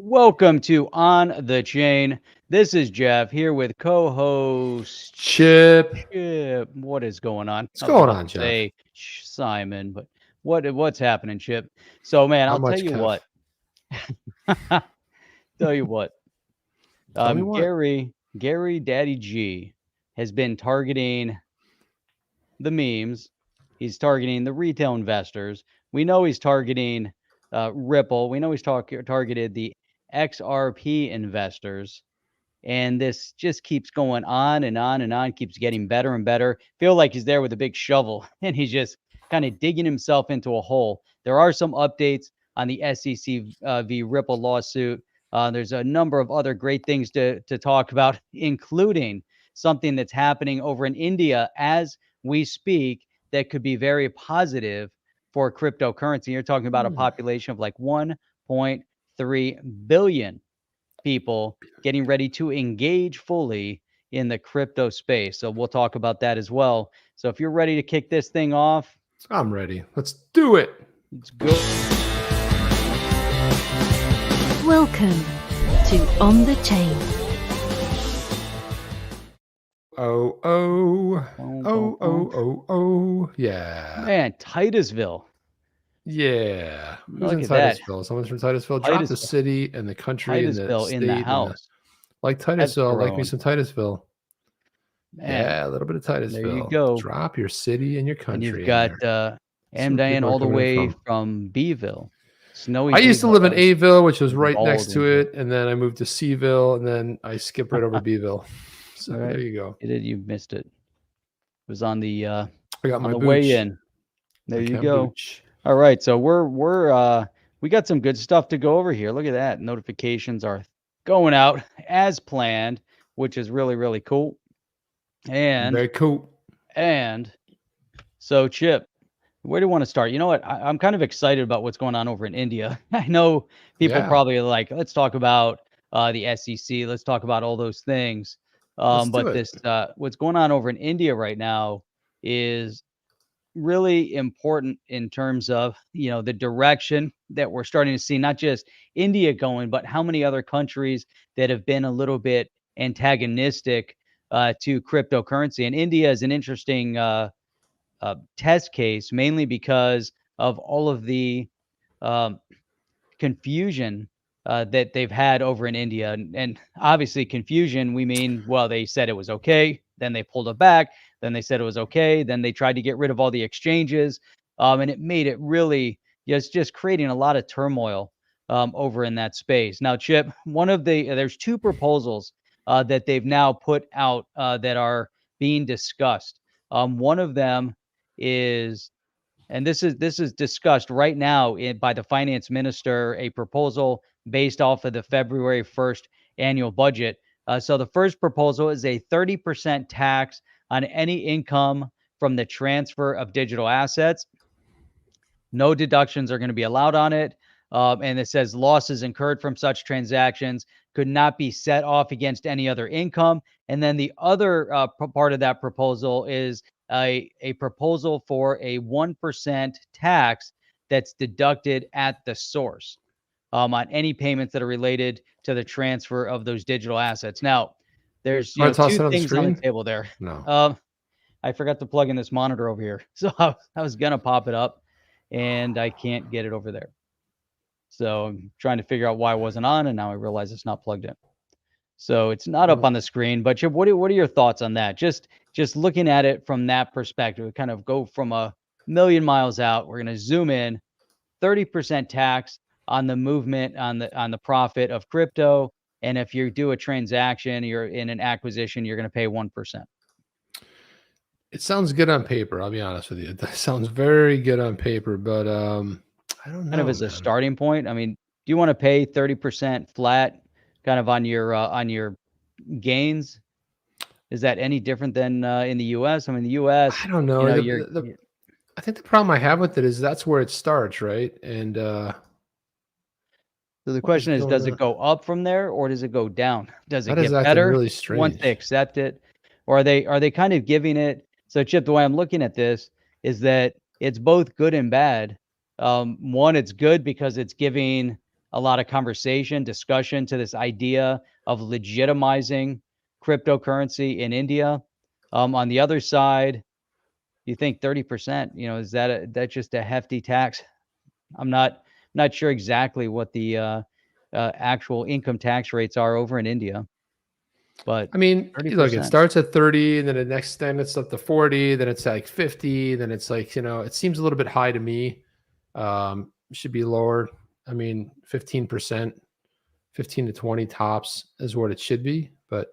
Welcome to On the Chain. This is Jeff here with co-host Chip. Chip. What is going on? What's I was going about on, to Jeff? say Simon, but what's happening, Chip? So, man, Not I'll tell much, you Kev. what. Tell you what. Tell me what. Gary Daddy G has been targeting the memes. He's targeting the retail investors. We know he's targeting Ripple. We know he's targeted the XRP investors. And this just keeps going on and on and on, keeps getting better and better. Feel like he's there with a big shovel and he's just kind of digging himself into a hole. There are some updates on the SEC v. Ripple lawsuit. There's a number of other great things to talk about, including something that's happening over in India as we speak that could be very positive for cryptocurrency. You're talking about a population of like 1.3 billion people getting ready to engage fully in the crypto space. So we'll talk about that as well. So if you're ready to kick this thing off, I'm ready. Let's do it. let's go. Welcome to On the Chain. Oh. Yeah. Man, Titusville. Yeah. Who's Look in at that. Titusville? Someone's from Titusville. Drop the Titusville. city and the country and the Titusville state. in the house. Like That's Titusville. Like me grown. some Titusville. Man, Yeah, a little bit of Titusville. there you go. Drop your city and your And country. you've in got there. Am Some Diane people are all the coming in way from- from Beeville. Snowy I used to live in Aville, which was right next to Baldwin. it, and then I moved to Seville, and then I skipped right over Beeville. So All right. there you go. You missed it. It was on the I got on my the booch. way in. There I you can't go. booch. All right, so we got some good stuff to go over here. Look at that. Notifications are going out as planned, which is really, really cool. And Very cool. so Chip, where do you want to start? You know what? I'm kind of excited about what's going on over in India. I know people Yeah. probably are like, let's talk about the SEC, let's talk about all those things. Let's But do it. this what's going on over in India right now is really important in terms of the direction that we're starting to see, not just India going, but how many other countries that have been a little bit antagonistic to cryptocurrency. And India is an interesting test case, mainly because of all of the um, confusion that they've had over in India. And obviously confusion, we mean, well, they said it was okay, then they pulled it back, then they said it was okay, then they tried to get rid of all the exchanges, and it made it really just creating a lot of turmoil over in that space. Now, Chip, there's two proposals that they've now put out that are being discussed. One of them is, and this is discussed right now by the finance minister, a proposal based off of the February 1st annual budget. So the first proposal is a 30% tax on any income from the transfer of digital assets. No deductions are going to be allowed on it. And it says losses incurred from such transactions could not be set off against any other income. And then the other part of that proposal is a proposal for a 1% tax that's deducted at the source on any payments that are related to the transfer of those digital assets. Now, there's Want to toss two it on the things on the screen? table there. No. I forgot to plug in this monitor over here, so I was gonna pop it up, and I can't get it over there. So I'm trying to figure out why it wasn't on, and now I realize it's not plugged in. So it's not up on the screen. But Chip, what are your thoughts on that? Just looking at it from that perspective, we kind of go from a million miles out. We're gonna zoom in, 30% tax on the movement on the profit of crypto, and if you do a transaction, you're in an acquisition, you're gonna pay 1%. It sounds good on paper. I'll be honest with you. That sounds very good on paper, but I don't know. Kind of as a man. starting point. I mean, do you want to pay 30% flat kind of on your gains? Is that any different than in the US? I mean, the US, I don't know. you're I think the problem I have with it is that's where it starts, right? And so the what is question is, going does it on? go up from there or does it go down? Does it That is get acting better really once strange. they accept it? Or are they kind of giving it? So Chip, the way I'm looking at this is that it's both good and bad. One, it's good because it's giving a lot of conversation, discussion to this idea of legitimizing cryptocurrency in India. On the other side, you think 30%, is that just a hefty tax? I'm not sure exactly what the actual income tax rates are over in India, but I mean, look, it 30%. starts at 30, and then the next time it's up to 40, then it's like 50, then it's like, it seems a little bit high to me. Should be lower. I mean, 15%, 15 to 20 tops is what it should be, but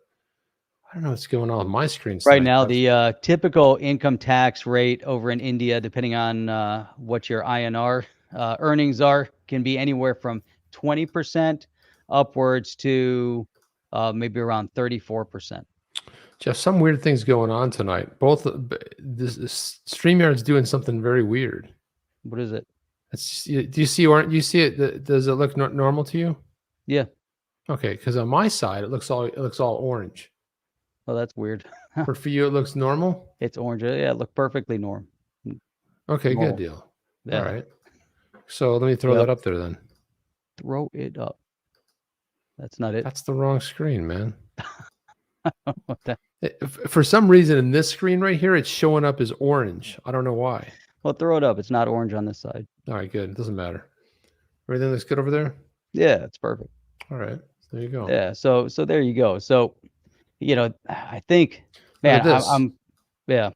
I don't know what's going on with my screen Right tonight. now, the typical income tax rate over in India, depending on what your INR earnings are, can be anywhere from 20% upwards to maybe around 34%. Jeff, some weird things going on tonight. This StreamYard's doing something very weird. What is it? Do you see? Or you see it? Does it look normal to you? Yeah. Okay, because on my side it looks all orange. Oh, that's weird. But for you, it looks normal. It's orange. Yeah, it looked perfectly normal. Okay, Normal. good deal. Yeah. All right. So let me throw that up there then. Throw it up. That's not it. That's the wrong screen, man. What the? For some reason, in this screen right here, it's showing up as orange. I don't know why. Well, throw it up. It's not orange on this side. All right, good. It doesn't matter. Everything looks good over there? Yeah, it's perfect. All right. There you go. Yeah. So there you go. So, I think, man, yeah.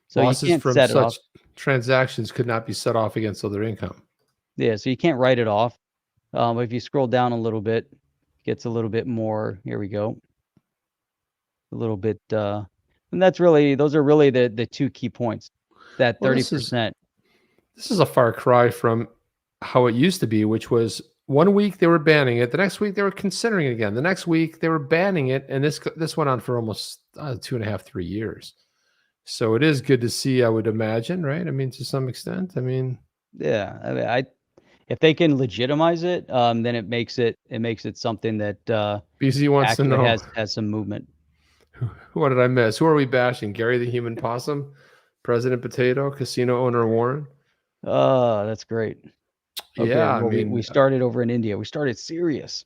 So losses you can't from set it off. such transactions could not be set off against other income. Yeah. So you can't write it off. If you scroll down a little bit, it gets a little bit more. Here we go. A little bit. And those are really the two key points. That 30%. This is a far cry from how it used to be, which was 1 week they were banning it. The next week they were considering it again. The next week they were banning it. And this went on for almost 2.5, 3 years. So it is good to see, I would imagine, right? I mean, to some extent. I mean, yeah. I mean, if they can legitimize it, then it makes it something that BZ wants to know has some movement. What did I miss? Who are we bashing? Gary the Human Possum, President Potato, casino owner Warren. Oh, that's great. Okay, yeah, well, I mean, we started over in India. We started serious.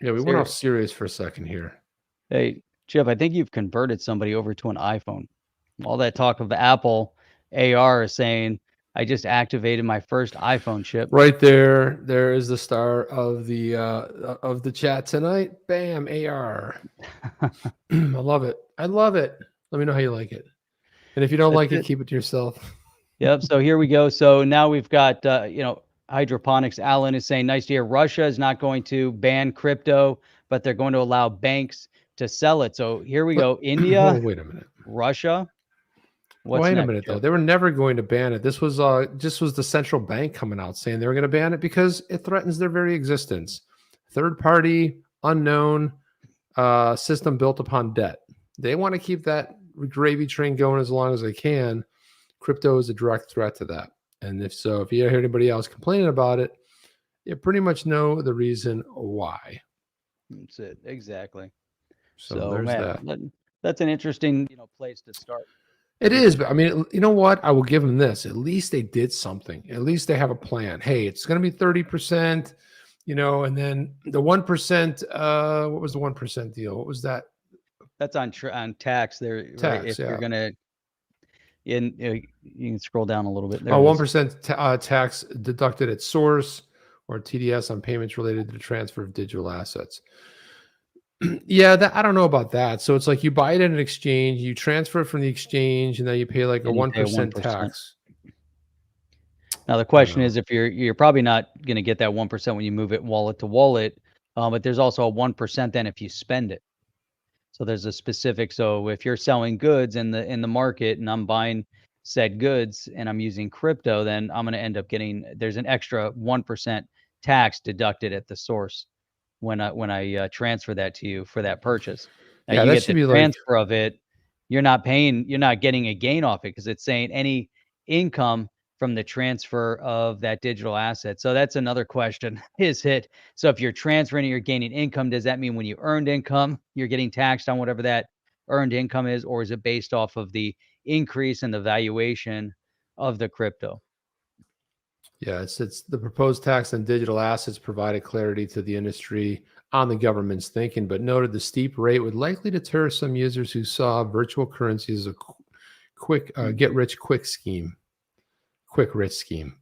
Yeah, we went off serious for a second here. Hey, Chip, I think you've converted somebody over to an iPhone. All that talk of the Apple AR is saying, I just activated my first iPhone chip. Right there. There is the star of the chat tonight. Bam, AR. I love it. I love it. Let me know how you like it. And if you don't like it, keep it to yourself. Yep. So here we go. So now we've got, hydroponics. Alan is saying, nice to hear. Russia is not going to ban crypto, but they're going to allow banks to sell it. So here we go. India. Wait a minute. Russia. Wait a minute, though. They were never going to ban it. This was the central bank coming out saying they were going to ban it because it threatens their very existence. Third party, unknown system built upon debt. They want to keep that gravy train going as long as they can. Crypto is a direct threat to that. And if you hear anybody else complaining about it, you pretty much know the reason why. That's it. Exactly. So there's that. That's an interesting, place to start. It is, but I mean, you know what? I will give them this. At least they did something. At least they have a plan. Hey, it's going to be 30%, and then the 1%. What was the 1% deal? What was that? That's on tax. There, tax. Right? If you're gonna, you can scroll down a little bit. There 1% tax deducted at source, or TDS on payments related to the transfer of digital assets. Yeah, I don't know about that. So it's like you buy it at an exchange, you transfer it from the exchange, and then you pay like a 1% tax. Now the question is, if you're probably not going to get that 1% when you move it wallet to wallet, but there's also a 1% then if you spend it. So there's a specific. So if you're selling goods in the market and I'm buying said goods and I'm using crypto, then I'm going to end up there's an extra 1% tax deducted at the source when I transfer that to you for that purchase. Now yeah, you that get should the be transfer of it. You're not getting a gain off it because it's saying any income from the transfer of that digital asset. So that's another question. So if you're transferring and you're gaining income, does that mean when you earned income, you're getting taxed on whatever that earned income is, or is it based off of the increase in the valuation of the crypto? Yeah, it's the proposed tax on digital assets provided clarity to the industry on the government's thinking, but noted the steep rate would likely deter some users who saw virtual currency as a quick get rich quick scheme. Quick rich scheme.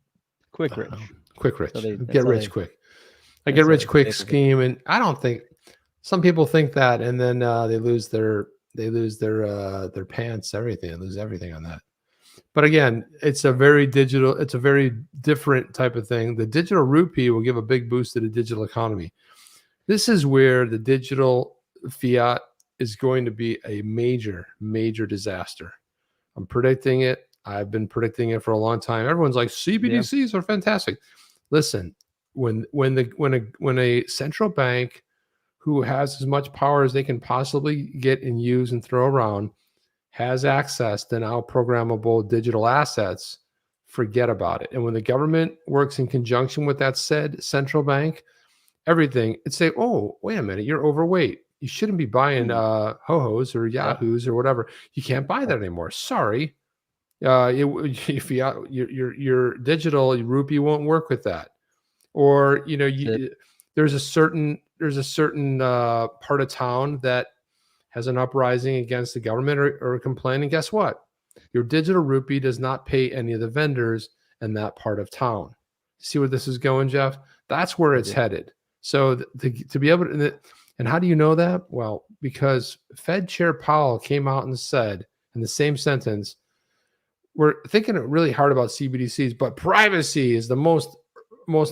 Quick rich. Quick rich. So Get rich quick. I get rich quick scheme, and I don't think some people think that, and then they lose their pants, everything. They lose everything on that. But again, it's a very different type of thing. The digital rupee will give a big boost to the digital economy. This is where the digital fiat is going to be a major, major disaster. I'm predicting it. I've been predicting it for a long time. Everyone's like, CBDCs are fantastic. Listen, when a central bank who has as much power as they can possibly get and use and throw around has access to now programmable digital assets, forget about it. And when the government works in conjunction with that said central bank, everything, it's say, oh, wait a minute, you're overweight. You shouldn't be buying ho-hos or yahoos or whatever. You can't buy that anymore. Sorry. If your digital rupee won't work with that. Or, there's a certain part of town that has an uprising against the government or a complaint. And guess what? Your digital rupee does not pay any of the vendors in that part of town. See where this is going, Jeff? That's where it's headed. So to be able to, and how do you know that? Well, because Fed Chair Powell came out and said in the same sentence, we're thinking really hard about CBDCs, but privacy is the most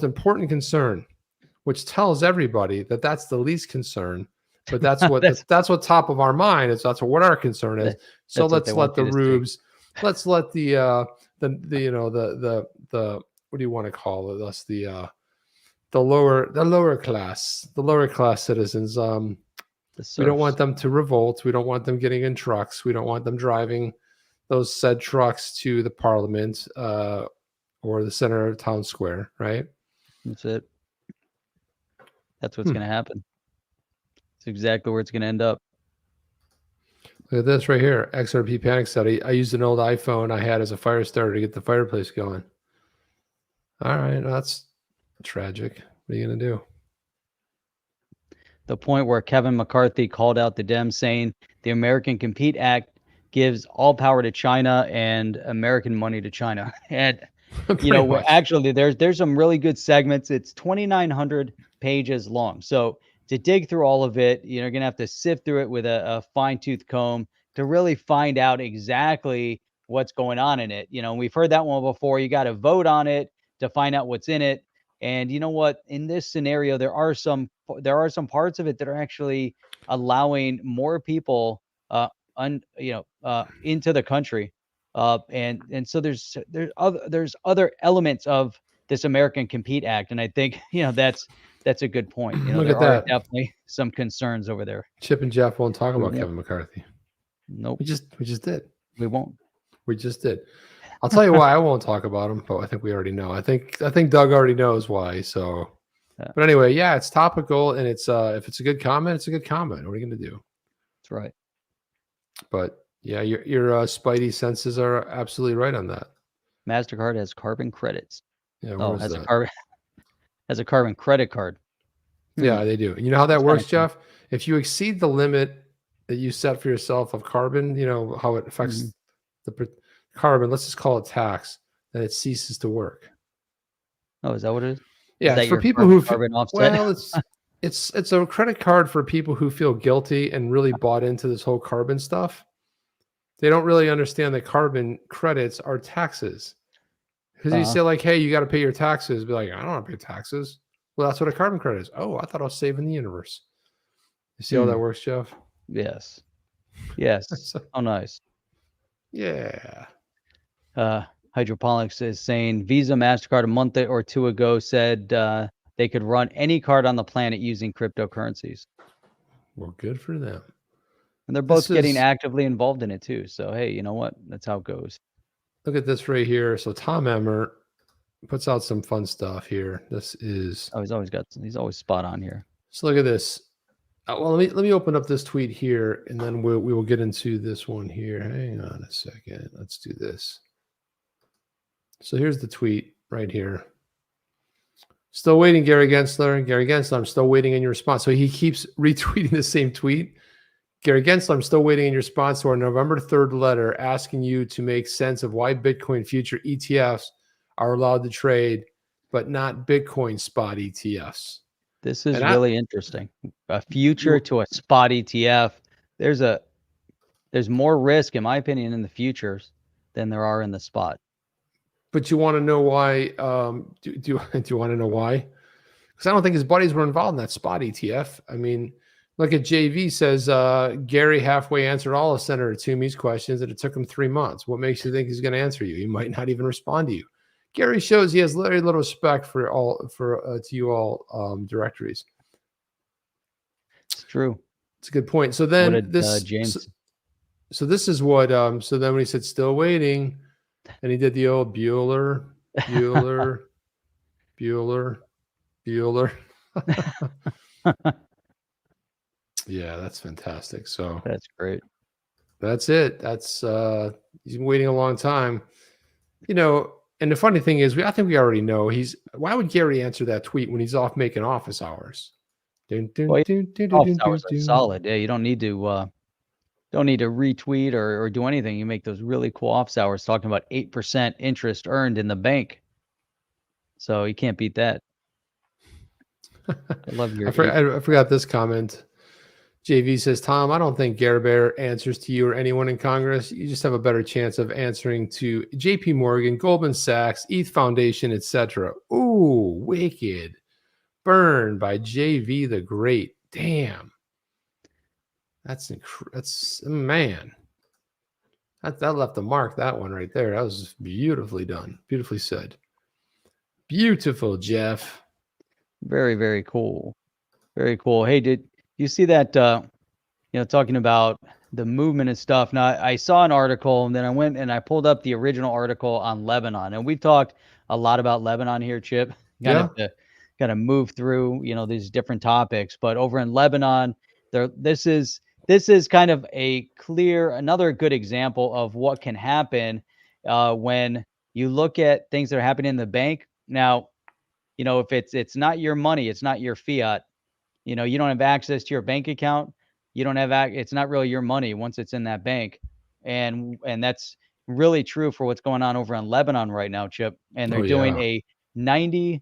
important concern, which tells everybody that that's the least concern. But that's what that's what top of our mind is. That's what our concern is. So let's let the rubes, let's let the what do you want to call it? That's the lower class citizens. We don't want them to revolt. We don't want them getting in trucks. We don't want them driving those said trucks to the parliament or the center of town square. Right. That's it. That's what's going to happen. It's exactly where it's going to end up. Look at this right here. XRP panic study. I used an old iPhone I had as a fire starter to get the fireplace going. All right. Well, that's tragic. What are you going to do? The point where Kevin McCarthy called out the Dems saying the American Compete Act gives all power to China and American money to China. And, actually there's some really good segments. It's 2,900 pages long. So to dig through all of it, you're going to have to sift through it with a fine-tooth comb to really find out exactly what's going on in it. We've heard that one before. You got to vote on it to find out what's in it. And you know what? In this scenario, there are some parts of it that are actually allowing more people into the country. And so there's other elements of this American Compete Act. And I think, that's a good point. There are definitely some concerns over there. Chip and Jeff won't talk about Kevin McCarthy. Nope. We just did. We won't. We just did. I'll tell you why I won't talk about him, but I think we already know. I think Doug already knows why. So, but anyway, yeah, it's topical, and it's if it's a good comment, it's a good comment. What are you going to do? That's right. But yeah, your spidey senses are absolutely right on that. MasterCard has carbon credits. Yeah, has a carbon credit card. Yeah, they do. And you know how that works, Jeff? If you exceed the limit that you set for yourself of carbon, how it affects the carbon, let's just call it tax, then it ceases to work. Oh, is that what it is? Yeah, it's for people who it's a credit card for people who feel guilty and really bought into this whole carbon stuff. They don't really understand that carbon credits are taxes. Because you say like, hey, you got to pay your taxes. Be like, I don't want to pay taxes. Well, that's what a carbon credit is. Oh, I thought I was saving the universe. You see how that works, Jeff? Yes. Oh, nice. Yeah. Hydroponics is saying Visa, MasterCard a month or two ago said they could run any card on the planet using cryptocurrencies. Well, good for them. And they're both getting actively involved in it too. So, hey, you know what? That's how it goes. Look at this right here. So Tom Emmer puts out some fun stuff here. This is he's always spot on here. So look at this. Well, let me open up this tweet here, and then we will get into this one here. Hang on a second. Let's do this. So here's the tweet right here. Still waiting, Gary Gensler. Gary Gensler, I'm still waiting in your response. So he keeps retweeting the same tweet. Gary Gensler, I'm still waiting in your response to our November 3rd letter asking you to make sense of why Bitcoin future ETFs are allowed to trade, but not Bitcoin spot ETFs. This is really interesting. A future to a spot ETF. There's more risk, in my opinion, in the futures than there are in the spot. But you want to know why? Do you want to know why? Because I don't think his buddies were involved in that spot ETF. I mean, look at JV says Gary halfway answered all of Senator Toomey's questions, and it took him 3 months. What makes you think he's going to answer you? He might not even respond to you. Gary shows he has very little respect for to you all directories. It's true. It's a good point. So then what did, James. So this is what. So then when he said still waiting, and he did the old Bueller. Yeah, that's fantastic. So that's great. That's it. That's he's been waiting a long time. You know, and the funny thing is, I think we already know why would Gary answer that tweet when he's off making office hours? Office hours are solid. Yeah, you don't need to retweet or do anything. You make those really cool office hours talking about 8% interest earned in the bank. So you can't beat that. I love your. I forgot this comment. JV says, Tom, I don't think Gary Bear answers to you or anyone in Congress. You just have a better chance of answering to JP Morgan, Goldman Sachs, ETH Foundation, etc. Ooh, wicked. Burned by JV the Great. Damn. That's man. That left a mark, that one right there. That was beautifully done. Beautifully said. Beautiful, Jeff. Very, very cool. Very cool. Hey, did you see that, talking about the movement and stuff? Now, I saw an article, and then I went and I pulled up the original article on Lebanon. And we've talked a lot about Lebanon here, Chip. Kind of move through, these different topics. But over in Lebanon, this is kind of another good example of what can happen when you look at things that are happening in the bank. Now, if it's not your money, it's not your fiat. You don't have access to your bank account. You don't have it's not really your money once it's in that bank. And that's really true for what's going on over in Lebanon right now, Chip. And they're doing a 93%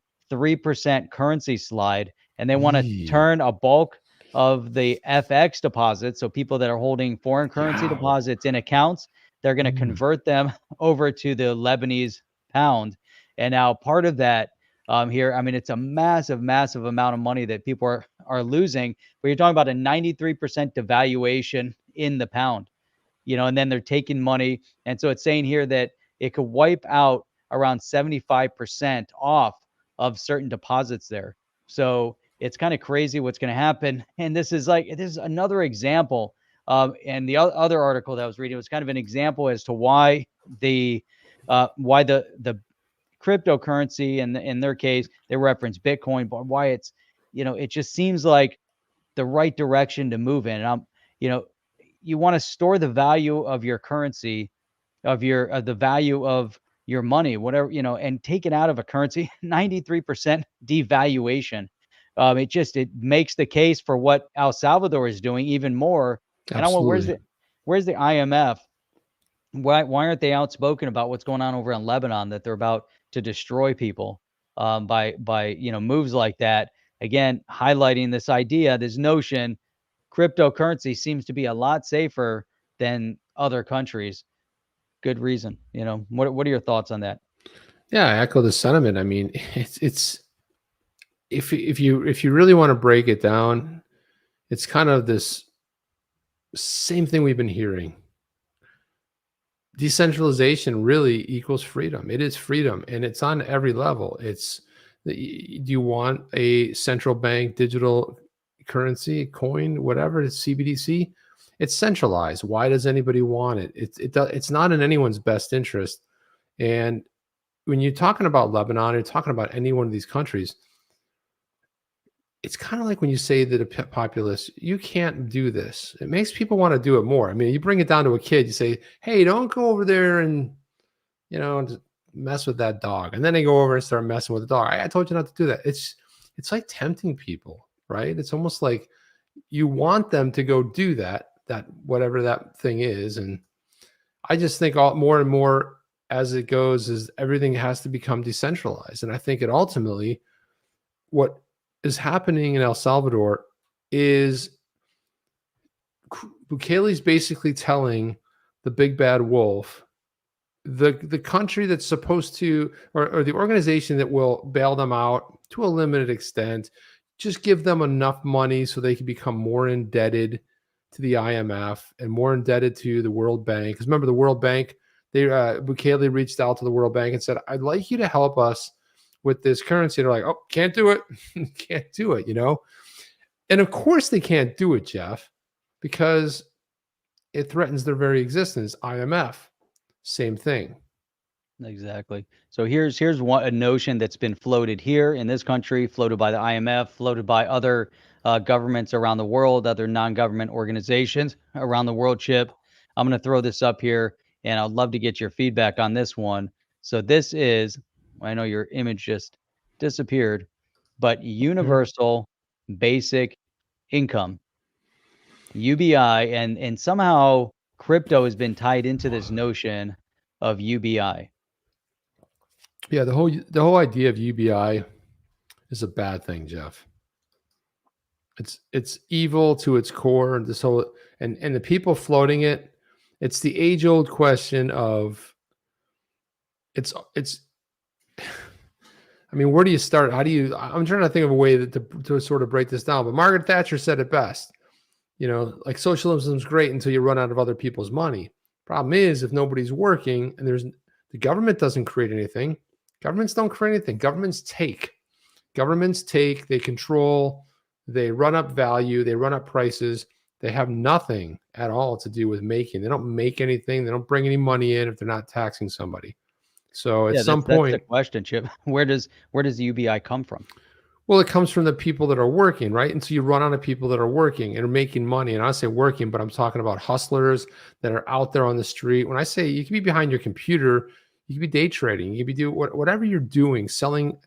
currency slide, and they want to turn a bulk of the FX deposits. So people that are holding foreign currency deposits in accounts, they're going to convert them over to the Lebanese pound. And now part of that, here, I mean, it's a massive, massive amount of money that people are losing. But you're talking about a 93% devaluation in the pound, and then they're taking money. And so it's saying here that it could wipe out around 75% off of certain deposits there. So it's kind of crazy what's going to happen. And this is another example. And the other article that I was reading was kind of an example as to why the cryptocurrency, and in their case, they reference Bitcoin, but why it's, it just seems like the right direction to move in. And you want to store the value of your currency, the value of your money, whatever, and take it out of a currency. 93% devaluation. It makes the case for what El Salvador is doing even more. Absolutely. And where's the IMF? Why aren't they outspoken about what's going on over in Lebanon, that they're about to destroy people by moves like that? Again, highlighting this idea, this notion, cryptocurrency seems to be a lot safer than other countries. Good reason. What are your thoughts on that? Yeah, I echo the sentiment. I mean, it's if you really want to break it down, it's kind of this same thing we've been hearing. Decentralization really equals freedom. It is freedom, and it's on every level. Do you want a central bank digital currency, coin, whatever, it's CBDC? It's centralized. Why does anybody want it? It's not in anyone's best interest. And when you're talking about Lebanon, you're talking about any one of these countries, it's kind of like when you say to the populace, you can't do this. It makes people want to do it more. I mean, you bring it down to a kid, you say, hey, don't go over there and, mess with that dog. And then they go over and start messing with the dog. I told you not to do that. It's like tempting people, right? It's almost like you want them to go do that whatever that thing is. And I just think more and more as it goes is everything has to become decentralized. And I think it ultimately, what is happening in El Salvador is Bukele's basically telling the big bad wolf, the country that's supposed to, or the organization that will bail them out to a limited extent, just give them enough money so they can become more indebted to the IMF and more indebted to the World Bank. Because remember, the World Bank, Bukele reached out to the World Bank and said, I'd like you to help us with this currency. They're like, oh, can't do it. Can't do it, And of course they can't do it, Jeff, because it threatens their very existence. IMF, same thing. Exactly. So here's a notion that's been floated here in this country, floated by the IMF, floated by other governments around the world, other non-government organizations around the world, Chip. I'm going to throw this up here, and I'd love to get your feedback on this one. So this is, I know your image just disappeared, but universal basic income, UBI, and somehow crypto has been tied into this notion of UBI. Yeah, the whole idea of UBI is a bad thing, Jeff. It's evil to its core. This whole and the people floating it, it's the age-old question of it's I mean, where do you start? I'm trying to think of a way to sort of break this down, but Margaret Thatcher said it best. Like socialism is great until you run out of other people's money. Problem is, if nobody's working and the government doesn't create anything, governments don't create anything. Governments take, they control, they run up value, they run up prices. They have nothing at all to do with making. They don't make anything. They don't bring any money in if they're not taxing somebody. So at some point, that's the question, Chip. Where does the UBI come from? Well, it comes from the people that are working, right? And so you run out of people that are working and are making money. And I say working, but I'm talking about hustlers that are out there on the street. When I say you can be behind your computer, you can be day trading, you can be doing whatever you're doing, selling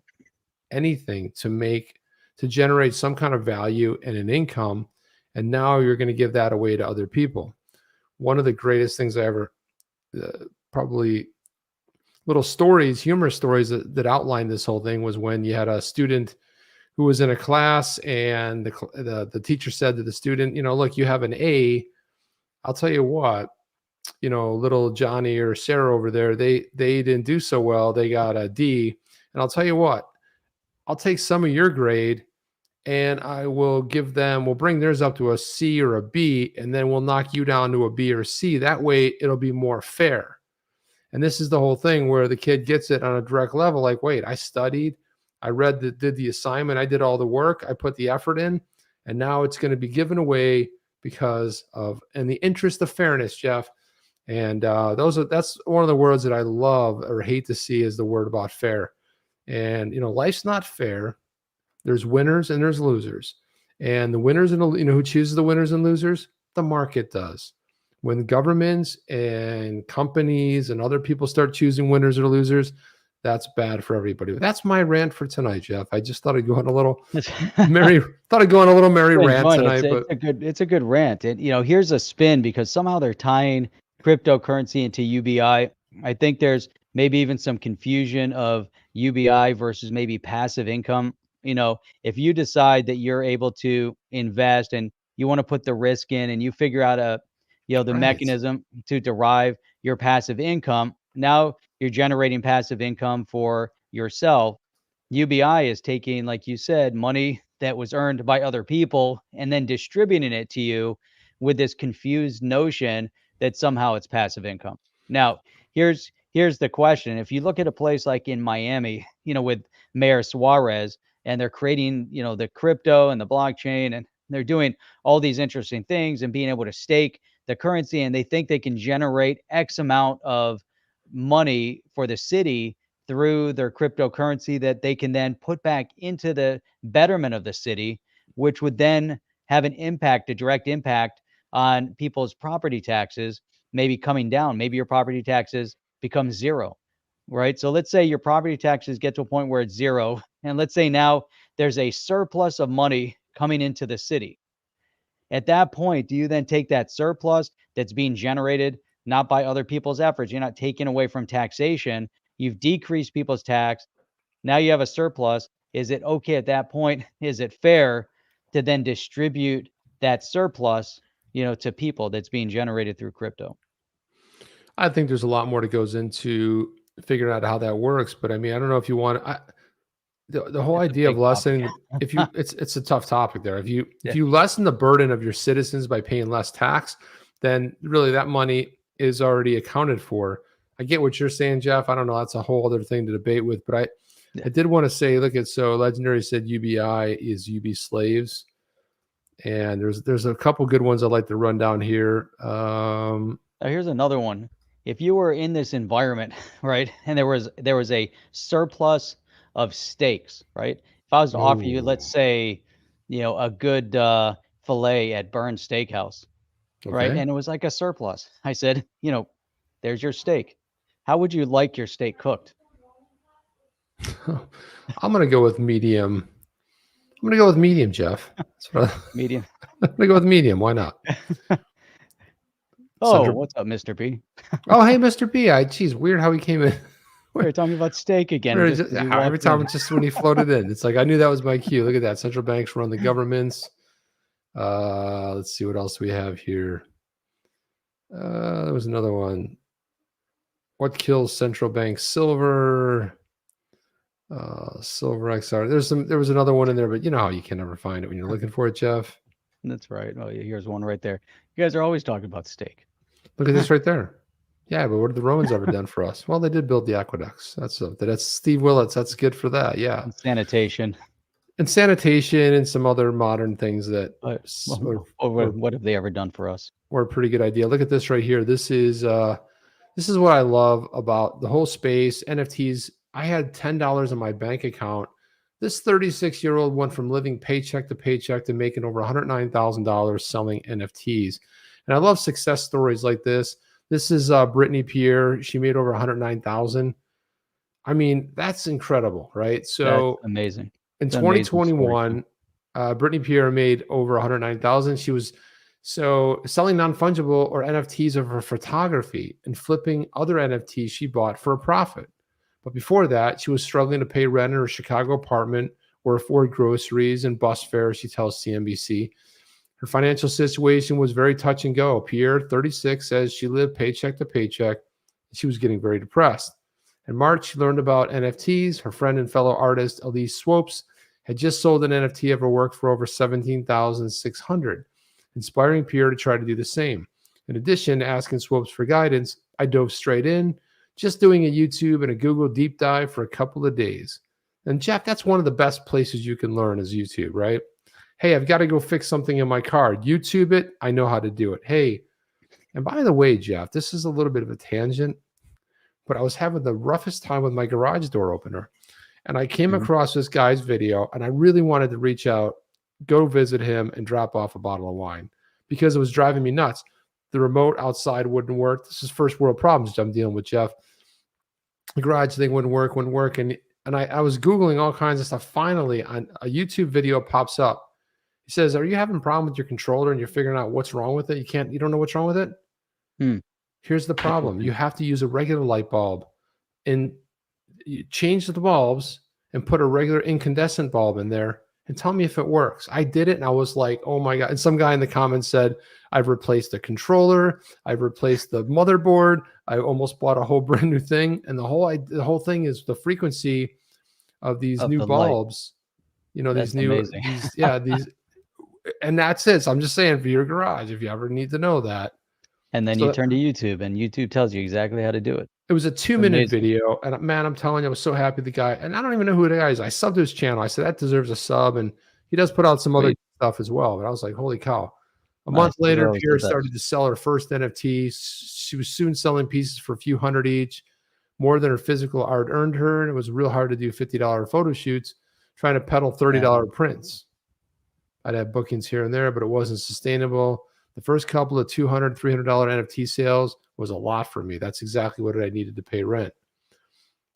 anything to generate some kind of value and an income. And now you're going to give that away to other people. One of the greatest things I ever, probably little stories, humorous stories that outlined this whole thing was when you had a student who was in a class and the teacher said to the student, look, you have an A. I'll tell you what, little Johnny or Sarah over there, they didn't do so well. They got a D. And I'll tell you what, I'll take some of your grade and I will we'll bring theirs up to a C or a B, and then we'll knock you down to a B or C. That way it'll be more fair. And this is the whole thing where the kid gets it on a direct level. Like, wait, I studied, I did the assignment, I did all the work, I put the effort in, and now it's going to be given away because of, in the interest of fairness, Jeff. And that's one of the words that I love or hate to see is the word about fair. And, life's not fair. There's winners and there's losers. And the winners and, who chooses the winners and losers? The market does. When governments and companies and other people start choosing winners or losers, that's bad for everybody. That's my rant for tonight, Jeff. I just thought I'd go on a little merry rant tonight. It's a good rant. And here's a spin, because somehow they're tying cryptocurrency into UBI. I think there's maybe even some confusion of UBI versus maybe passive income. If you decide that you're able to invest and you want to put the risk in and you figure out the mechanism to derive your passive income, now you're generating passive income for yourself. UBI is taking, like you said, money that was earned by other people and then distributing it to you with this confused notion that somehow it's passive income. Now, here's the question. If you look at a place like in Miami, with Mayor Suarez, and they're creating, the crypto and the blockchain, and they're doing all these interesting things and being able to stake the currency, and they think they can generate X amount of money for the city through their cryptocurrency that they can then put back into the betterment of the city, which would then have a direct impact on people's property taxes, maybe coming down. Maybe your property taxes become zero. right? So let's say your property taxes get to a point where it's zero, and let's say now there's a surplus of money coming into the city. At that point, do you then take that surplus that's being generated not by other people's efforts? You're not taking away from taxation. You've decreased people's tax. Now you have a surplus. Is it okay at that point? Is it fair to then distribute that surplus, to people that's being generated through crypto? I think there's a lot more that goes into figuring out how that works. But I mean, I don't know if you want the whole That's a idea of big topic. lessening it's a tough topic there. If you lessen the burden of your citizens by paying less tax, then really that money is already accounted for. I get what you're saying, Jeff. I don't know. That's a whole other thing to debate with. But I did want to say, so Legendary said UBI is UB slaves. And there's a couple good ones I'd like to run down here. Now here's another one. If you were in this environment, right, and there was a surplus of steaks, right? If I was to offer you, let's say, a good filet at Burns Steakhouse, right? And it was like a surplus. I said, there's your steak. How would you like your steak cooked? I'm going to go with medium. I'm going to go with medium, Jeff. Medium. I'm going to go with medium. Why not? What's up, Mr. P? Oh, hey, Mr. P. Geez, weird how he came in. We're talking about steak again. Every time it's just when he floated in. It's like, I knew that was my cue. Look at that. Central banks run the governments. Let's see what else we have here. There was another one. What kills central bank silver? Silver XR. There was another one in there, but you know how you can never find it when you're looking for it, Jeff. That's right. Oh, yeah, here's one right there. You guys are always talking about steak. Look at this right there. Yeah, but what have the Romans ever done for us? Well, they did build the aqueducts. That's Steve Willits. That's good for that. Yeah. And sanitation and some other modern things that. What have they ever done for us? Or a pretty good idea. Look at this right here. This is what I love about the whole space. NFTs. I had $10 in my bank account. This 36-year-old went from living paycheck to paycheck to making over $109,000 selling NFTs. And I love success stories like this. This is Brittany Pierre. She made over $109,000. I mean, that's incredible, right? So that's amazing. In 2021, Brittany Pierre made over $109,000. She was selling non-fungible or NFTs of her photography and flipping other NFTs she bought for a profit. But before that, she was struggling to pay rent in her Chicago apartment or afford groceries and bus fares, she tells CNBC. Her financial situation was very touch and go. Pierre, 36, says she lived paycheck to paycheck, and she was getting very depressed. In March, she learned about NFTs. Her friend and fellow artist, Elise Swopes, had just sold an NFT of her work for over $17,600, inspiring Pierre to try to do the same. In addition to asking Swopes for guidance, I dove straight in, just doing a YouTube and a Google deep dive for a couple of days. And Jeff, that's one of the best places you can learn is YouTube, right? Hey, I've got to go fix something in my car. YouTube it. I know how to do it. Hey, and by the way, Jeff, this is a little bit of a tangent, but I was having the roughest time with my garage door opener. And I came across this guy's video, and I really wanted to reach out, go visit him, and drop off a bottle of wine because it was driving me nuts. The remote outside wouldn't work. This is first world problems I'm dealing with, Jeff. The garage thing wouldn't work. And I was Googling all kinds of stuff. Finally, on a YouTube video pops up. He says, are you having a problem with your controller and you're figuring out what's wrong with it? You don't know what's wrong with it? Here's the problem. You have to use a regular light bulb and you change the bulbs and put a regular incandescent bulb in there and tell me if it works. I did it and I was like, oh my God. And some guy in the comments said, I've replaced the controller. I've replaced the motherboard. I almost bought a whole brand new thing. And the whole thing is the frequency of these new bulbs. Light. These new, these, and that's it. So I'm just saying for your garage, if you ever need to know that. And then you turn to YouTube and YouTube tells you exactly how to do it. It was a 2-minute video. And man, I'm telling you, I was so happy the guy, and I don't even know who the guy is. I subbed to his channel. I said, that deserves a sub. And he does put out some other stuff as well. But I was like, holy cow. A month later, Pierre started to sell her first NFT. She was soon selling pieces for a few hundred each, more than her physical art earned her. And it was real hard to do $50 photo shoots, trying to peddle $30 prints. I'd have bookings here and there, but it wasn't sustainable. The first couple of $200, $300 NFT sales was a lot for me. That's exactly what I needed to pay rent.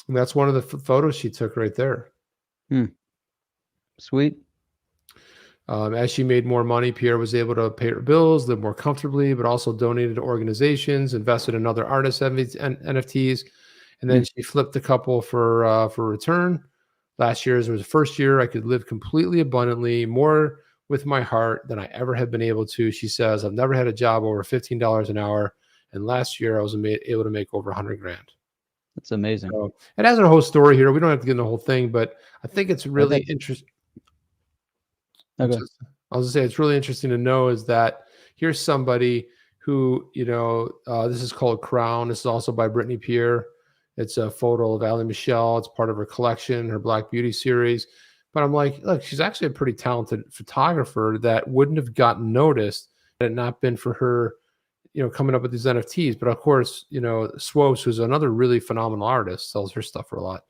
And that's one of the photos she took right there. Sweet. As she made more money, Pierre was able to pay her bills, live more comfortably, but also donated to organizations, invested in other artists' NFTs, and then she flipped a couple for return. Last year's was the first year I could live completely abundantly, more with my heart than I ever had been able to. She says, I've never had a job over $15 an hour, and last year I was able to make over 100 grand. That's amazing. So it has a whole story here. We don't have to get into the whole thing, but I think it's really interesting. Okay. I'll just say it's really interesting to know is that here's somebody who, this is called Crown. This is also by Brittany Pierre. It's a photo of Ali Michelle. It's part of her collection, her Black Beauty series. But I'm like, look, she's actually a pretty talented photographer that wouldn't have gotten noticed had it not been for her, coming up with these NFTs. But of course, Swopes, who's another really phenomenal artist, sells her stuff for a lot,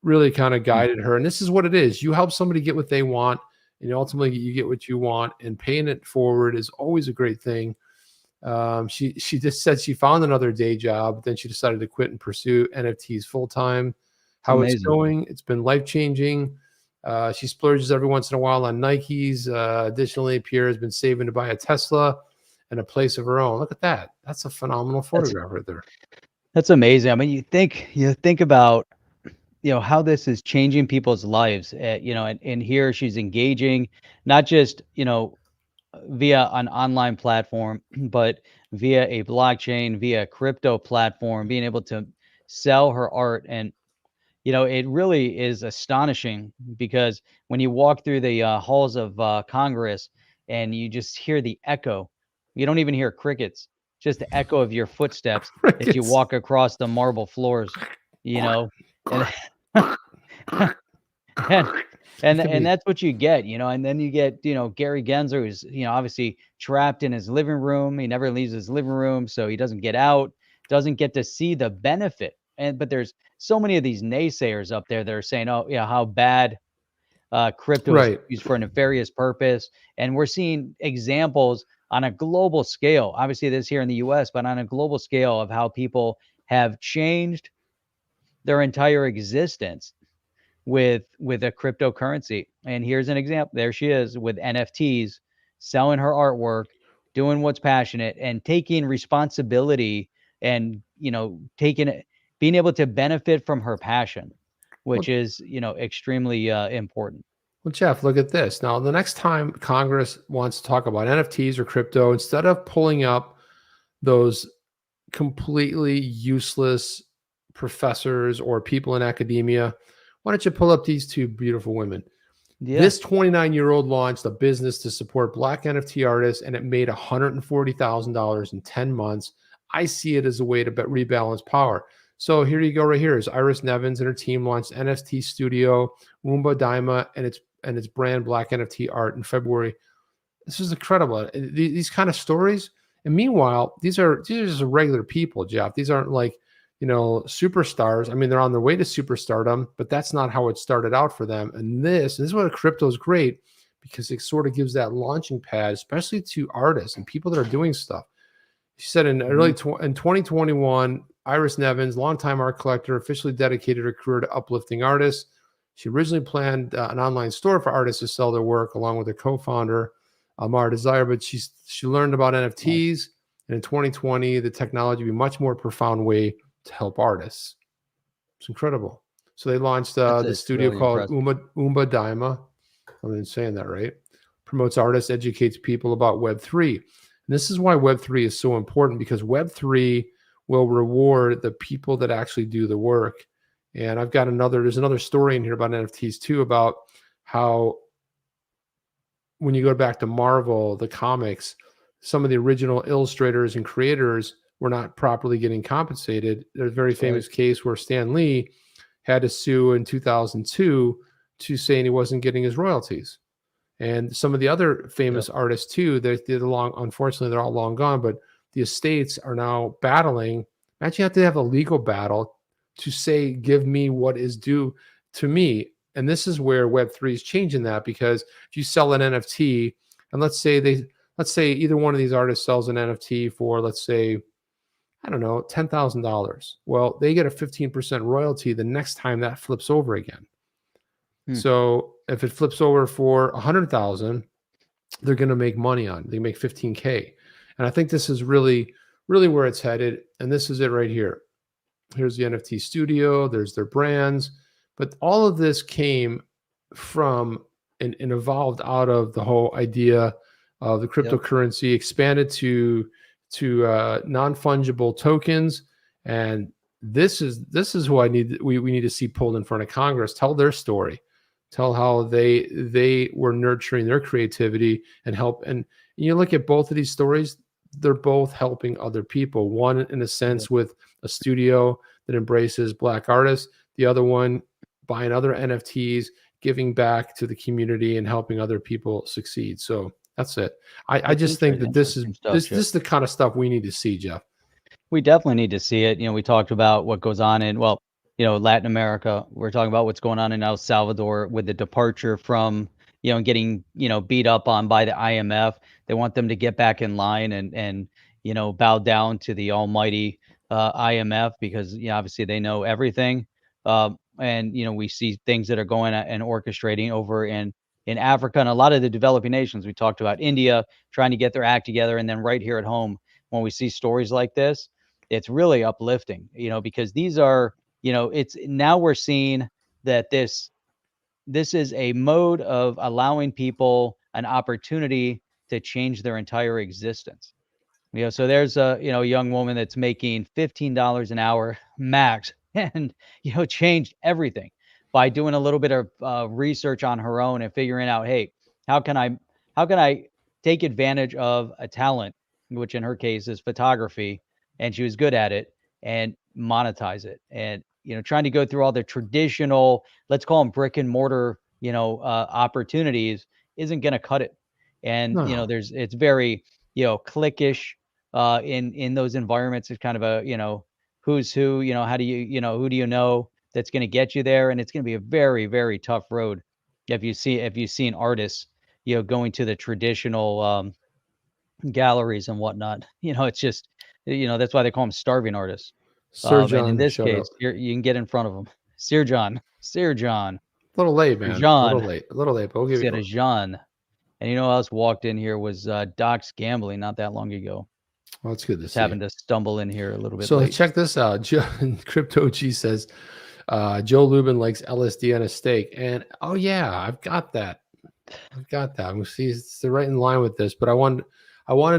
really kind of guided her. And this is what it is. You help somebody get what they want, and ultimately you get what you want, and paying it forward is always a great thing. She just said she found another day job, but then she decided to quit and pursue NFTs full time. How it's going, it's been life-changing. She splurges every once in a while on Nikes. Additionally, Pierre has been saving to buy a Tesla and a place of her own. Look at that. That's a phenomenal photograph right there. That's amazing. I mean, you think about how this is changing people's lives, and here she's engaging, not just, via an online platform, but via a blockchain, via a crypto platform, being able to sell her art. And, it really is astonishing because when you walk through the halls of Congress and you just hear the echo, you don't even hear crickets, just the echo of your footsteps as you walk across the marble floors, and and that's what you get, and then you get, Gary Gensler, who's, obviously trapped in his living room. He never leaves his living room, so he doesn't get out, doesn't get to see the benefit. But there's so many of these naysayers up there that are saying, oh, yeah, how bad crypto is used for a nefarious purpose. And we're seeing examples on a global scale, obviously this here in the US, but on a global scale, of how people have changed their entire existence with a cryptocurrency. And here's an example. There she is with NFTs, selling her artwork, doing what's passionate, and taking responsibility, and being able to benefit from her passion, which is extremely important. Well, Jeff, look at this. Now, the next time Congress wants to talk about NFTs or crypto, instead of pulling up those completely useless professors or people in academia, why don't you pull up these two beautiful women? Yeah. This 29-year-old launched a business to support Black NFT artists, and it made $140,000 in 10 months. I see it as a way to rebalance power. So here you go right here is Iris Nevins and her team launched NFT studio, Oomba Daima, and its brand Black NFT art in February. This is incredible. These kind of stories. And meanwhile, these are just regular people, Jeff. These aren't like, superstars. I mean, they're on their way to superstardom, but that's not how it started out for them. And this is what crypto is great, because it sort of gives that launching pad, especially to artists and people that are doing stuff. She said in 2021, Iris Nevins, longtime art collector, officially dedicated her career to uplifting artists. She originally planned an online store for artists to sell their work, along with her co-founder, Amar Desire, but she learned about NFTs, and in 2020, the technology would be a much more profound way to help artists. It's incredible. So they launched the studio really called Oomba Daima. I'm saying that right. Promotes artists, educates people about Web3. And this is why Web3 is so important, because Web3 will reward the people that actually do the work. And I've got there's another story in here about NFTs too, about how when you go back to Marvel, the comics, some of the original illustrators and creators were not properly getting compensated. There's a very famous case where Stan Lee had to sue in 2002 to saying he wasn't getting his royalties. And some of the other famous artists too, unfortunately, they're all long gone, but the estates are now battling. Imagine you have to have a legal battle to say, give me what is due to me. And this is where Web3 is changing that, because if you sell an NFT, and let's say either one of these artists sells an NFT for, let's say, I don't know, $10,000. Well, they get a 15% royalty the next time that flips over again. So if it flips over for 100,000, they're going to make money on. They make 15K. And I think this is really, really where it's headed. And this is it right here. Here's the NFT studio. There's their brands. But all of this came from and evolved out of the whole idea of the cryptocurrency, expanded to non-fungible tokens. And this is who we need to see pulled in front of Congress, tell their story, tell how they were nurturing their creativity and help. And you look at both of these stories, they're both helping other people. One, in a sense, with a studio that embraces Black artists, the other one buying other NFTs, giving back to the community and helping other people succeed. So that's it. I just think that this is the kind of stuff we need to see, Jeff. We definitely need to see it. We talked about what goes on in, Latin America. We're talking about what's going on in El Salvador with the departure from, getting, beat up on by the IMF. They want them to get back in line and bow down to the almighty IMF because, obviously they know everything. And, we see things that are going and orchestrating over in Africa and a lot of the developing nations. We talked about India trying to get their act together. And then right here at home, when we see stories like this, it's really uplifting, because these are, it's now we're seeing that this is a mode of allowing people an opportunity to change their entire existence. So there's a, young woman that's making $15 an hour max and, changed everything by doing a little bit of research on her own and figuring out, hey, how can I take advantage of a talent, which in her case is photography, and she was good at it, and monetize it. And, trying to go through all the traditional, let's call them brick and mortar, opportunities isn't going to cut it. And, it's very, cliquish in those environments. It's kind of a, who's who, how do who do you know that's going to get you there? And it's going to be a very, very tough road. If you've seen artists, going to the traditional galleries and whatnot, it's just, that's why they call them starving artists. Sir and in this case, you can get in front of them. Sir John. A little late, man. John. A little late, but we'll give you Jean. And you know who else walked in here was Doc's Gambling not that long ago. Well, it's good to Just see. Having to stumble in here a little bit. So late. Check this out. Crypto G says, Joe Lubin likes LSD on a steak. And oh yeah, I've got that. We see it's right in line with this, but I wanted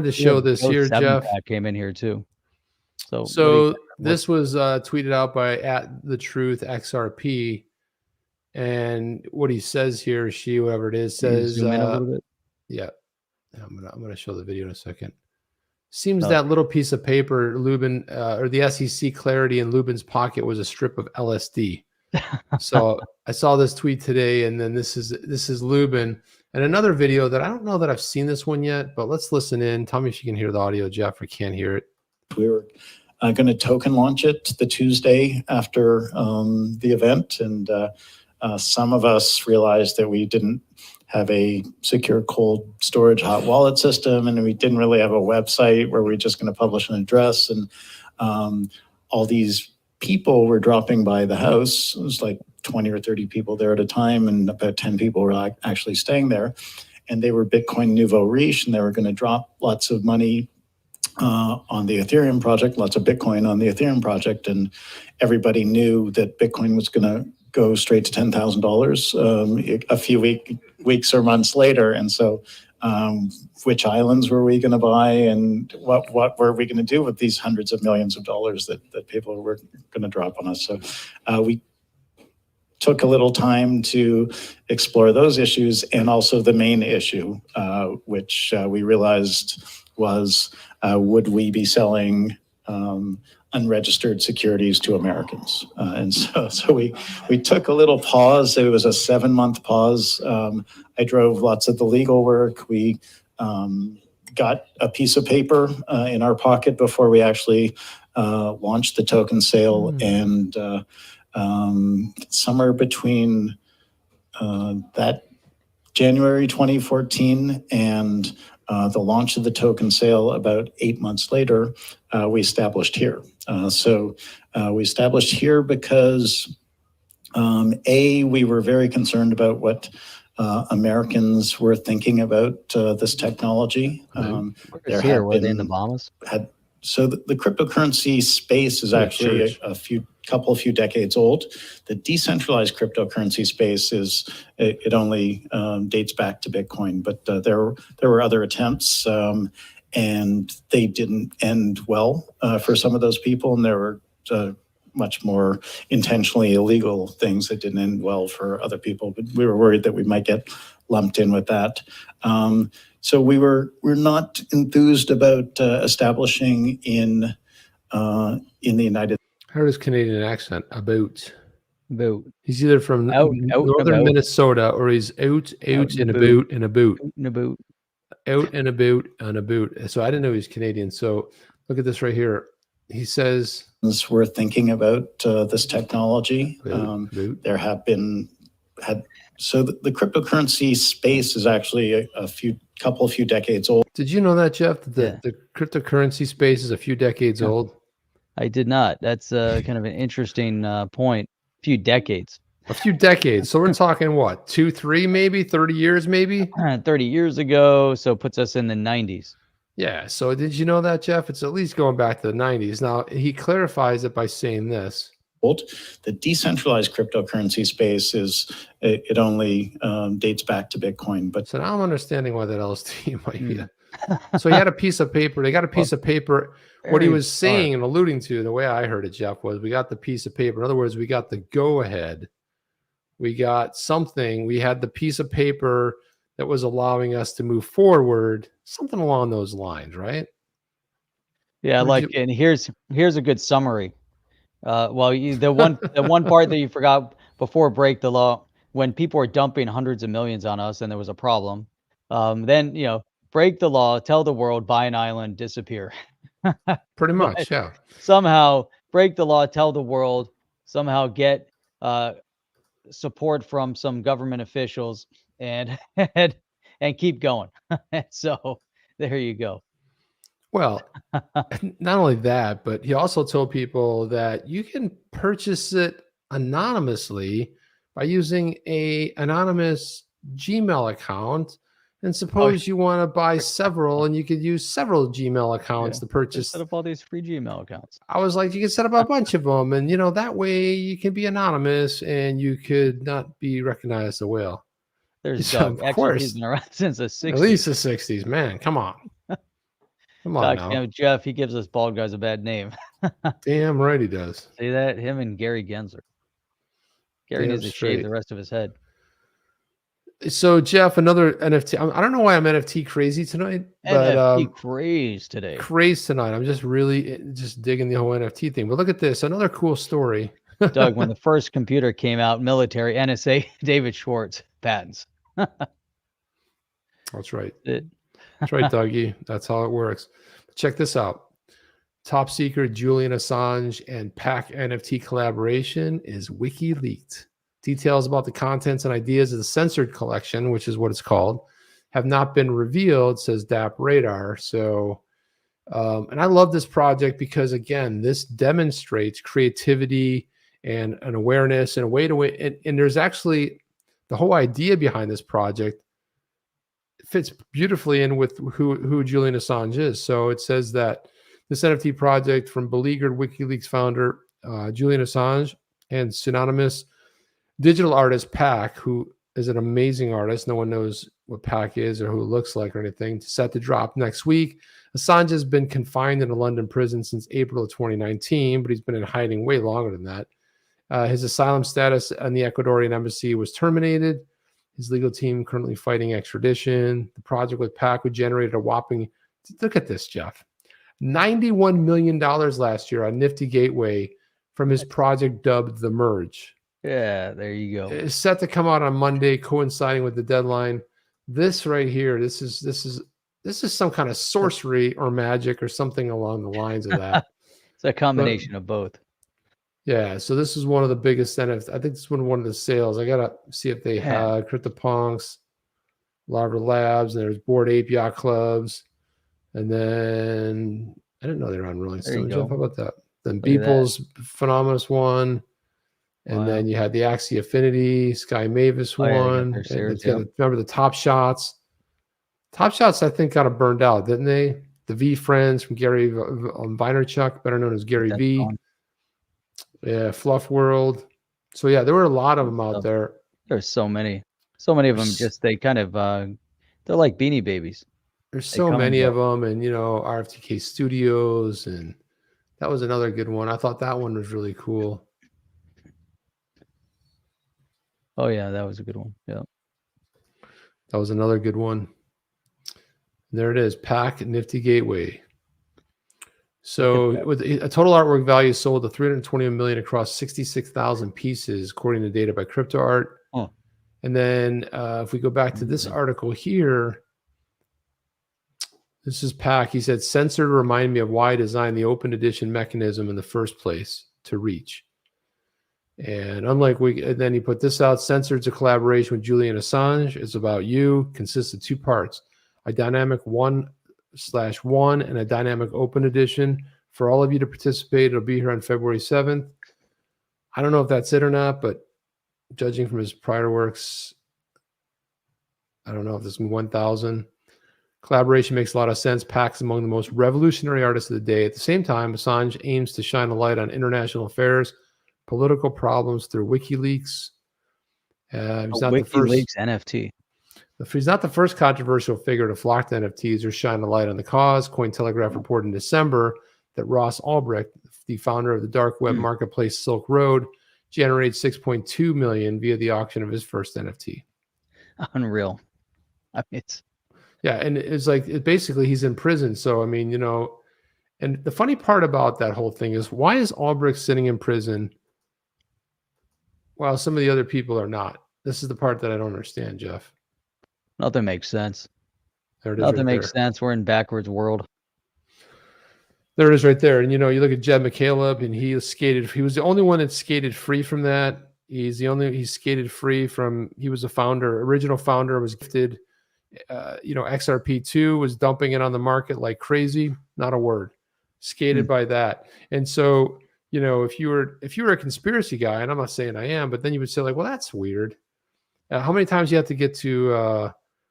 to show this here, Jeff. Came in here too. So this was tweeted out by @TheTruthXRP, and what he says here, whoever it is, says, zoom in a little bit. Yeah, I'm gonna show the video in a second. Seems that little piece of paper, Lubin, or the SEC clarity in Lubin's pocket was a strip of LSD. So I saw this tweet today, and then this is Lubin, and another video that I don't know that I've seen this one yet, but let's listen in. Tell me if you can hear the audio, Jeff, or can't hear it. We were going to token launch it the Tuesday after the event, and some of us realized that we didn't have a secure cold storage hot wallet system, and we didn't really have a website where we're just going to publish an address, and all these people were dropping by the house. It was like 20 or 30 people there at a time, and about 10 people were actually staying there, and they were Bitcoin nouveau riche, and they were going to drop lots of money on the Ethereum project, lots of Bitcoin on the Ethereum project, and everybody knew that Bitcoin was going to go straight to $10,000 a few weeks or months later. And so which islands were we going to buy, and what were we going to do with these hundreds of millions of dollars that people were going to drop on us? So we took a little time to explore those issues, and also the main issue, which we realized was, would we be selling unregistered securities to Americans? And so we took a little pause. It was a 7-month pause. I drove lots of the legal work. We got a piece of paper in our pocket before we actually launched the token sale. And somewhere between that January 2014 and the launch of the token sale about 8 months later, we established here. We established here because we were very concerned about what Americans were thinking about this technology. There here, were they in the Bahamas? So the cryptocurrency space is actually a few decades old. The decentralized cryptocurrency space it only dates back to Bitcoin, but there were other attempts, and they didn't end well for some of those people, and there were much more intentionally illegal things that didn't end well for other people. But we were worried that we might get lumped in with that. So we're not enthused about establishing in the United. I heard his Canadian accent. About. He's either from northern Minnesota or he's out and about and about. Out and about and about. So I didn't know he's Canadian. So look at this right here. He says we're thinking about this technology. There have been so the cryptocurrency space is actually a few decades old. Did you know that, Jeff? That the cryptocurrency space is a few decades old? I did not. That's kind of an interesting point. A few decades. So we're talking what, 2, 3, maybe 30 years, maybe 30 years ago. So it puts us in the 90s. Yeah. So did you know that, Jeff? It's at least going back to the 90s. Now he clarifies it by saying this. The decentralized cryptocurrency space it only dates back to Bitcoin. But so now I'm understanding why that LSD might be. So he had a piece of paper. They got a piece of paper. What he was saying and alluding to, the way I heard it, Jeff, was we got the piece of paper. In other words, we got the go-ahead. We got something. We had the piece of paper that was allowing us to move forward, something along those lines, right? Yeah, and here's a good summary. The one part that you forgot before break the law, when people were dumping hundreds of millions on us and there was a problem, then break the law, tell the world, buy an island, disappear. Pretty much, yeah. Somehow break the law, tell the world, somehow get support from some government officials and keep going. So there you go. Well, not only that, but he also told people that you can purchase it anonymously by using a anonymous Gmail account. And suppose you want to buy several, and you could use several Gmail accounts to purchase. Set up all these free Gmail accounts. I was like, you can set up a bunch of them, and that way you can be anonymous and you could not be recognized as a whale. There's Doug. Of course, he's been around since the 60s. At least the 60s, man. Come on. Come on now. Jeff, he gives us bald guys a bad name. Damn right he does. See that? Him and Gary Gensler. Gary needs to shave the rest of his head. So, Jeff, another NFT. I don't know why I'm NFT crazy tonight. But, NFT crazed today. Crazed tonight. I'm just really digging the whole NFT thing. But look at this. Another cool story. Doug, when the first computer came out, military, NSA, David Schwartz, patents. That's right. That's right, Dougie. That's how it works. Check this out. Top secret Julian Assange and PAC NFT collaboration is WikiLeaked. Details about the contents and ideas of the censored collection, which is what it's called, have not been revealed, says DAP Radar. So, and I love this project because, again, this demonstrates creativity and an awareness and a way to, and there's actually the whole idea behind this project fits beautifully in with who Julian Assange is. So it says that this NFT project from beleaguered WikiLeaks founder Julian Assange and synonymous digital artist PAC, who is an amazing artist. No one knows what PAC is or who it looks like or anything. Set to drop next week. Assange has been confined in a London prison since April of 2019, but he's been in hiding way longer than that. His asylum status in the Ecuadorian embassy was terminated. His legal team currently fighting extradition. The project with PAC would generate a whopping, look at this, Jeff, $91 million last year on Nifty Gateway from his project dubbed The Merge. Yeah, there you go. It's set to come out on Monday, coinciding with the deadline. This right here, this is some kind of sorcery or magic or something along the lines of that. It's a combination of both. Yeah, so this is one of the biggest NFTs. I think this is one of the sales. I gotta see if they have CryptoPunks. Larva Labs, and there's Bored Ape Yacht Clubs. And then I didn't know they were on Rolling Stone. Jeff, how about that? Then Beeple's Phenomenus won. And then you had the Axie Affinity, Sky Mavis won. Remember the Top Shots? Top Shots, I think, got burned out, didn't they? The V Friends from Gary Vaynerchuk, better known as Gary V. Yeah, Fluff World. So yeah, there were a lot of them out there. There's so many of them. Just they kind of they're like Beanie Babies. There's so many of them, and RFTK Studios, and that was another good one. I thought that one was really cool. Oh yeah, that was a good one. Yeah, that was another good one. There it is, Pack Nifty Gateway. So with a total artwork value sold to $320 million across 66,000 pieces, according to data by CryptoArt. Oh. And then if we go back to this article here, this is Pack. He said, censored remind me of why I designed the open edition mechanism in the first place to reach. And and then he put this out, censored's a collaboration with Julian Assange. It's about you, consists of two parts. A dynamic 1/1 and a dynamic open edition for all of you to participate. It'll be here on February 7th. I don't know if that's it or not, but judging from his prior works, I don't know if this is 1,000. Collaboration makes a lot of sense. Pack's among the most revolutionary artists of the day. At the same time, Assange aims to shine a light on international affairs, political problems through WikiLeaks. He's not the first WikiLeaks NFT. He's not the first controversial figure to flock to NFTs or shine a light on the cause. Cointelegraph reported in December that Ross Ulbricht, the founder of the dark web marketplace Silk Road, generated $6.2 million via the auction of his first NFT. Unreal. I mean, and it's like basically he's in prison. So I mean, and the funny part about that whole thing is, why is Ulbricht sitting in prison while some of the other people are not? This is the part that I don't understand, Jeff. Nothing makes sense. There it is. Nothing makes sense. We're in backwards world. There it is right there. And, you look at Jed McCaleb, and he was the only one that skated free from that. He skated free from, he was a original founder, was gifted. XRP2 was dumping it on the market like crazy. Not a word. Skated by that. And so, if you were a conspiracy guy, and I'm not saying I am, but then you would say, like, well, that's weird. How many times you have to get to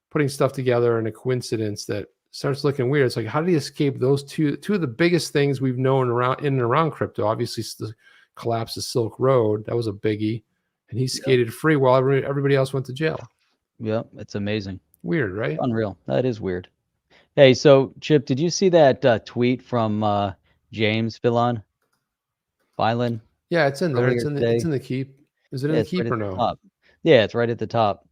putting stuff together in a coincidence that starts looking weird? It's like, how did he escape those two of the biggest things we've known in and around crypto? Obviously, the collapse of Silk Road, that was a biggie, and he skated free while everybody else went to jail. Yeah, it's amazing. Weird, right? Unreal. That is weird. Hey, so Chip, did you see that tweet from James Filan? Yeah, it's in there. It's in the keep. Is it in the keep or no? Top. Yeah, it's right at the top.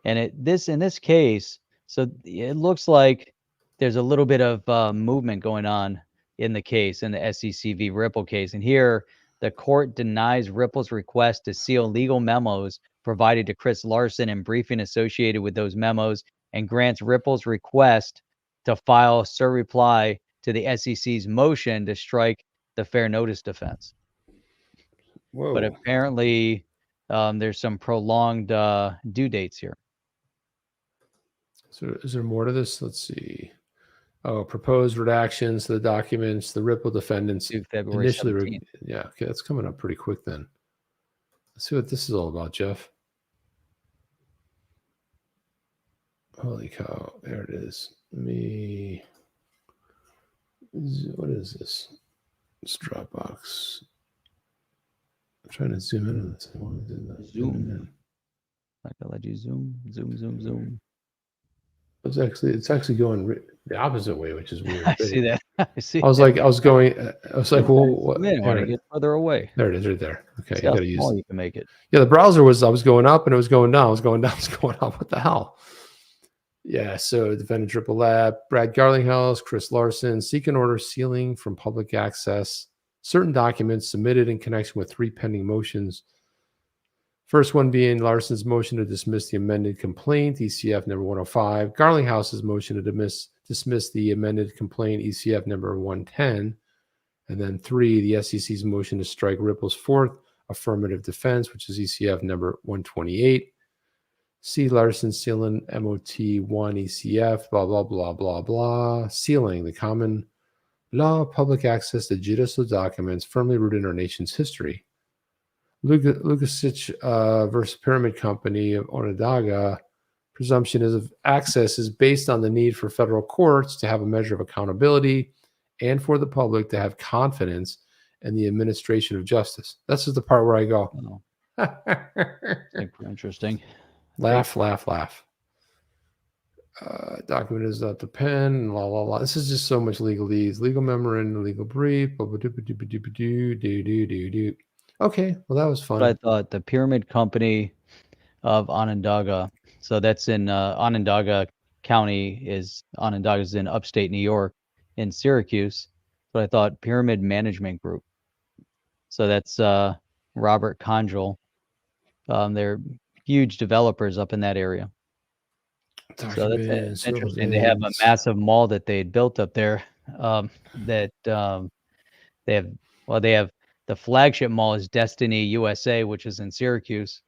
And in this case, so it looks like there's a little bit of movement going on in the case, in the SECV Ripple case. And here, the court denies Ripple's request to seal legal memos provided to Chris Larsen and briefing associated with those memos, and grants Ripple's request to file surreply to the SEC's motion to strike the fair notice defense. Whoa. But apparently there's some prolonged due dates here. So is there more to this? Let's see. Oh, proposed redactions to the documents, the Ripple defendants February initially. Yeah, okay, that's coming up pretty quick then. Let's see what this is all about, Jeff. Holy cow, there it is. What is this? It's Dropbox. I'm trying to zoom in on this. Zoom. I can let you zoom. It's actually going the opposite way, which is weird. I see that. I was like, well, what? Man, want to get further away. There it is, right there. Okay, you gotta use. You can make it. Yeah, the browser I was going up and it was going down. I was going down. It was going up. What the hell? Yeah. So defendant Triple Lab, Brad Garlinghouse, Chris Larsen seek an order sealing from public access certain documents submitted in connection with 3 pending motions. First one being Larsen's motion to dismiss the amended complaint, ECF number 105. Garlinghouse's motion to dismiss the amended complaint, ECF number 110. And then 3, the SEC's motion to strike Ripple's 4th affirmative defense, which is ECF number 128. C. Larson, Sealing, MOT1, ECF, blah, blah, blah, blah, blah. Sealing, the common law of public access to judicial documents firmly rooted in our nation's history. Lukasic versus Pyramid Company of Onondaga, presumption of access is based on the need for federal courts to have a measure of accountability and for the public to have confidence in the administration of justice. This is the part where I go, Super interesting. Laugh. Document is not the pen, la la la. This is just so much legalese. Legal memorandum, legal brief, blah, blah, do. Okay, well, that was fun. But I thought the Pyramid Company of Onondaga, so that's in Onondaga County, Onondaga is in upstate New York, in Syracuse. But I thought Pyramid Management Group. So that's Robert Conjol. They're huge developers up in that area. So that's interesting. They have a massive mall that they had built up there. They have the flagship mall is Destiny USA, which is in Syracuse,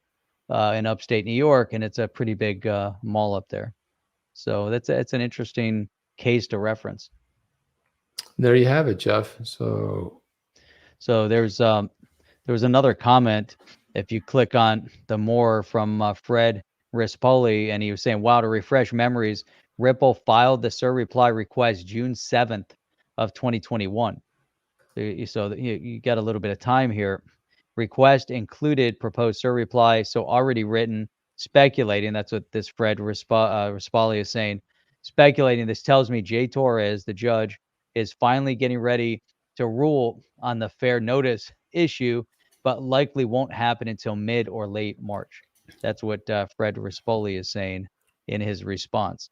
in upstate New York, and it's a pretty big mall up there. So it's an interesting case to reference. There you have it, Jeff. So there was another comment. If you click on the more from Fred Rispoli, and he was saying, wow, to refresh memories, Ripple filed the SIR reply request June 7th of 2021. So you got a little bit of time here. Request included proposed SIR reply, so already written, speculating. That's what this Fred Rispoli is saying. Speculating. This tells me Jay Torres, the judge, is finally getting ready to rule on the fair notice issue, but likely won't happen until mid or late March. That's what Fred Rispoli is saying in his response.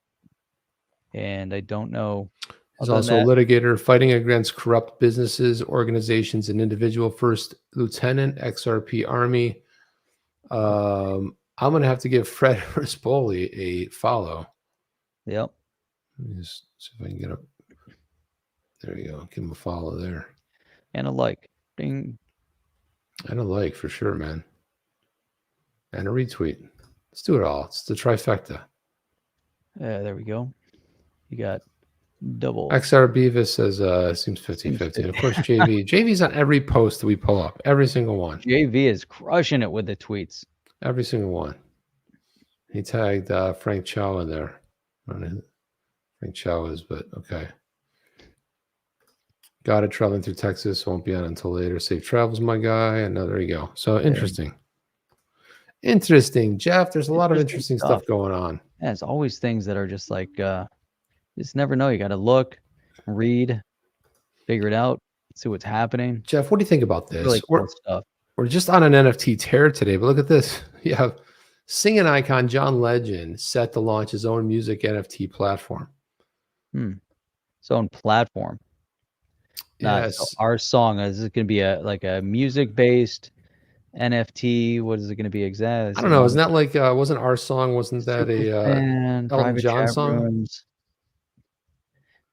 And I don't know. He's also a litigator fighting against corrupt businesses, organizations, and individual. First Lieutenant, XRP Army. I'm going to have to give Fred Rispoli a follow. Yep. Let me just see if I can get up. There you go. Give him a follow there. And a like. Ding. And a like for sure, man. And a retweet. Let's do it all. It's the trifecta. There we go. You got double. XR Beavis says seems 50-50. And of course, JV. JV's on every post that we pull up. Every single one. JV is crushing it with the tweets. Every single one. He tagged Frank Chow in there. I don't know who Frank Chow is, but okay. Got it, traveling through Texas. Won't be on until later. Safe travels, my guy. And there you go. So interesting. Interesting, Jeff. There's a lot of interesting stuff going on. Yeah, there's always things that are just like, just never know. You got to look, read, figure it out, see what's happening. Jeff, what do you think about this? Really cool stuff. We're just on an NFT tear today, but look at this. You have singing icon John Legend set to launch his own music NFT platform. His own platform. Yes. So OurSong, is it going to be a music-based NFT? What is it going to be exactly? I don't know. Isn't that like wasn't OurSong? Wasn't that a Elton John song? Rooms.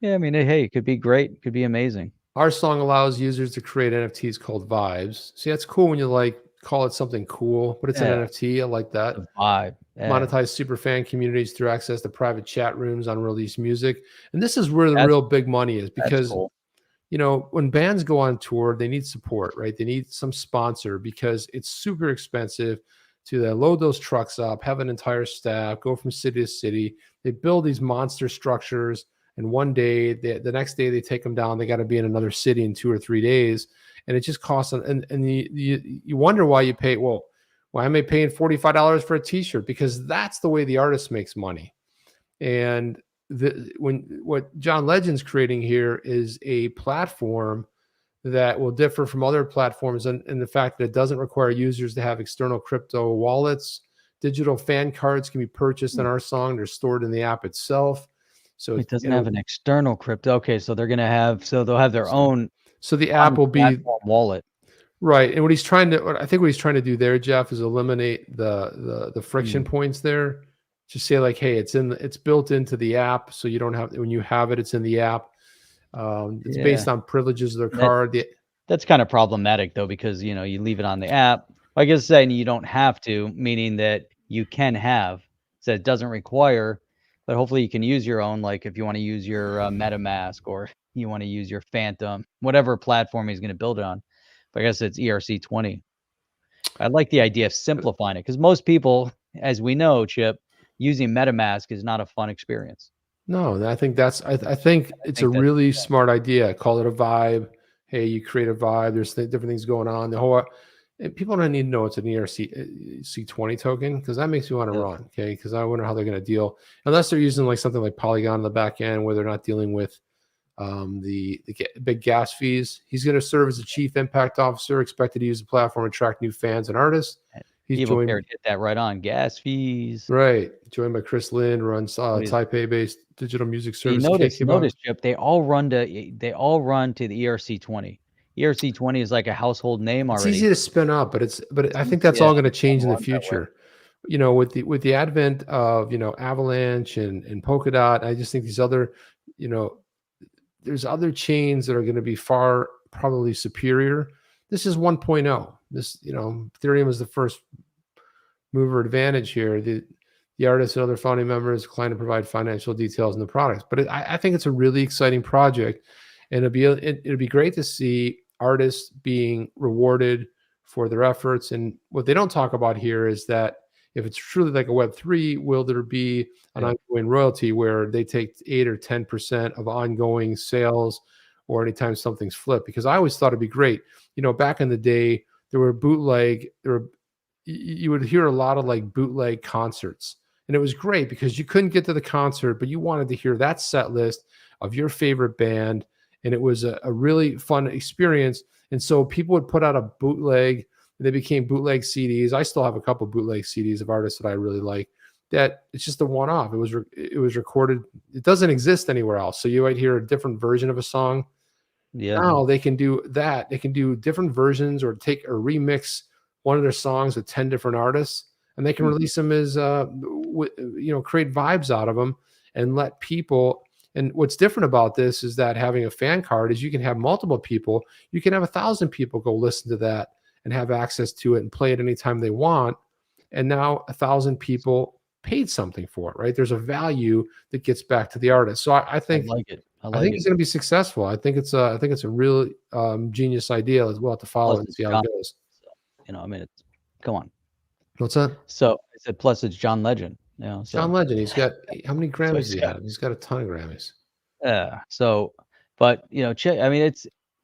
Yeah, I mean, hey, it could be great. It could be amazing. OurSong allows users to create NFTs called vibes. See, that's cool when you call it something cool, but it's an NFT. I like that. The vibe. Yeah. Monetize super fan communities through access to private chat rooms on released music. And this is where the real big money is, because cool. When bands go on tour, they need support, right? They need some sponsor, because it's super expensive to load those trucks up, have an entire staff, go from city to city. They build these monster structures, and one day, the next day they take them down. They got to be in another city in 2 or 3 days, and it just costs. And you wonder why you pay. Well, why am I paying $45 for a T-shirt? Because that's the way the artist makes money. And what John Legend's creating here is a platform that will differ from other platforms in the fact that it doesn't require users to have external crypto wallets. Digital fan cards can be purchased on OurSong. They're stored in the app itself. So it doesn't have an external crypto. Okay, so they'll have their own. So the app will be wallet. Right. And I think what he's trying to do there, Jeff, is eliminate the friction points there. Just say like, hey, it's built into the app, so you don't have, when you have it, it's in the app. It's based on privileges of their card. That's kind of problematic though, because you leave it on the app. I guess saying you don't have to, meaning that you can have said it doesn't require, but hopefully you can use your own, like if you want to use your MetaMask or you want to use your Phantom, whatever platform he's going to build it on. But I guess it's ERC20. I like the idea of simplifying it because most people, as we know, Chip, using MetaMask is not a fun experience. No, I think I think it's a really smart idea. Call it a vibe. Hey, you create a vibe. There's different things going on. The whole people don't need to know it's an ERC20 token because that makes me want to run. Okay, because I wonder how they're going to deal unless they're using like something like Polygon on the back end where they're not dealing with the big gas fees. He's going to serve as a chief impact officer, expected to use the platform to attract new fans and artists. He's joined. Hit that right on gas fees. Right, joined by Chris Lin, runs Taipei-based digital music service. Notice, Chip, they all run to the ERC20. ERC20 is like a household name already. It's easy to spin up, but I think that's all going to change in the future. You know, with the advent of Avalanche and Polkadot, I just think these other there's other chains that are going to be far probably superior. This is 1.0. This, Ethereum is the first mover advantage here. The artists and other founding members decline to provide financial details in the products, but I think it's a really exciting project, and it'd be great to see artists being rewarded for their efforts. And what they don't talk about here is that if it's truly like a Web3, will there be an ongoing royalty where they take 8 or 10% of ongoing sales or anytime something's flipped? Because I always thought it'd be great. Back in the day, you would hear a lot of like bootleg concerts, and it was great because you couldn't get to the concert, but you wanted to hear that set list of your favorite band, and it was a really fun experience. And so people would put out a bootleg. They became bootleg CDs. I still have a couple bootleg CDs of artists that I really like. That it's just a one-off. It was recorded. It doesn't exist anywhere else. So you might hear a different version of a song. Yeah. Now they can do that. They can do different versions or remix one of their songs with 10 different artists, and they can release them as create vibes out of them and let people. And what's different about this is that having a fan card is you can have multiple people. You can have 1,000 people go listen to that and have access to it and play it anytime they want. And now 1,000 people paid something for it, right? There's a value that gets back to the artist. So I think I like it. I think it's going to be successful. I think it's a really genius idea as well to follow and see how it goes. Come on. What's that? So I said, plus it's John Legend. John Legend. He's got how many Grammys does he have? He's got a ton of Grammys. Yeah. But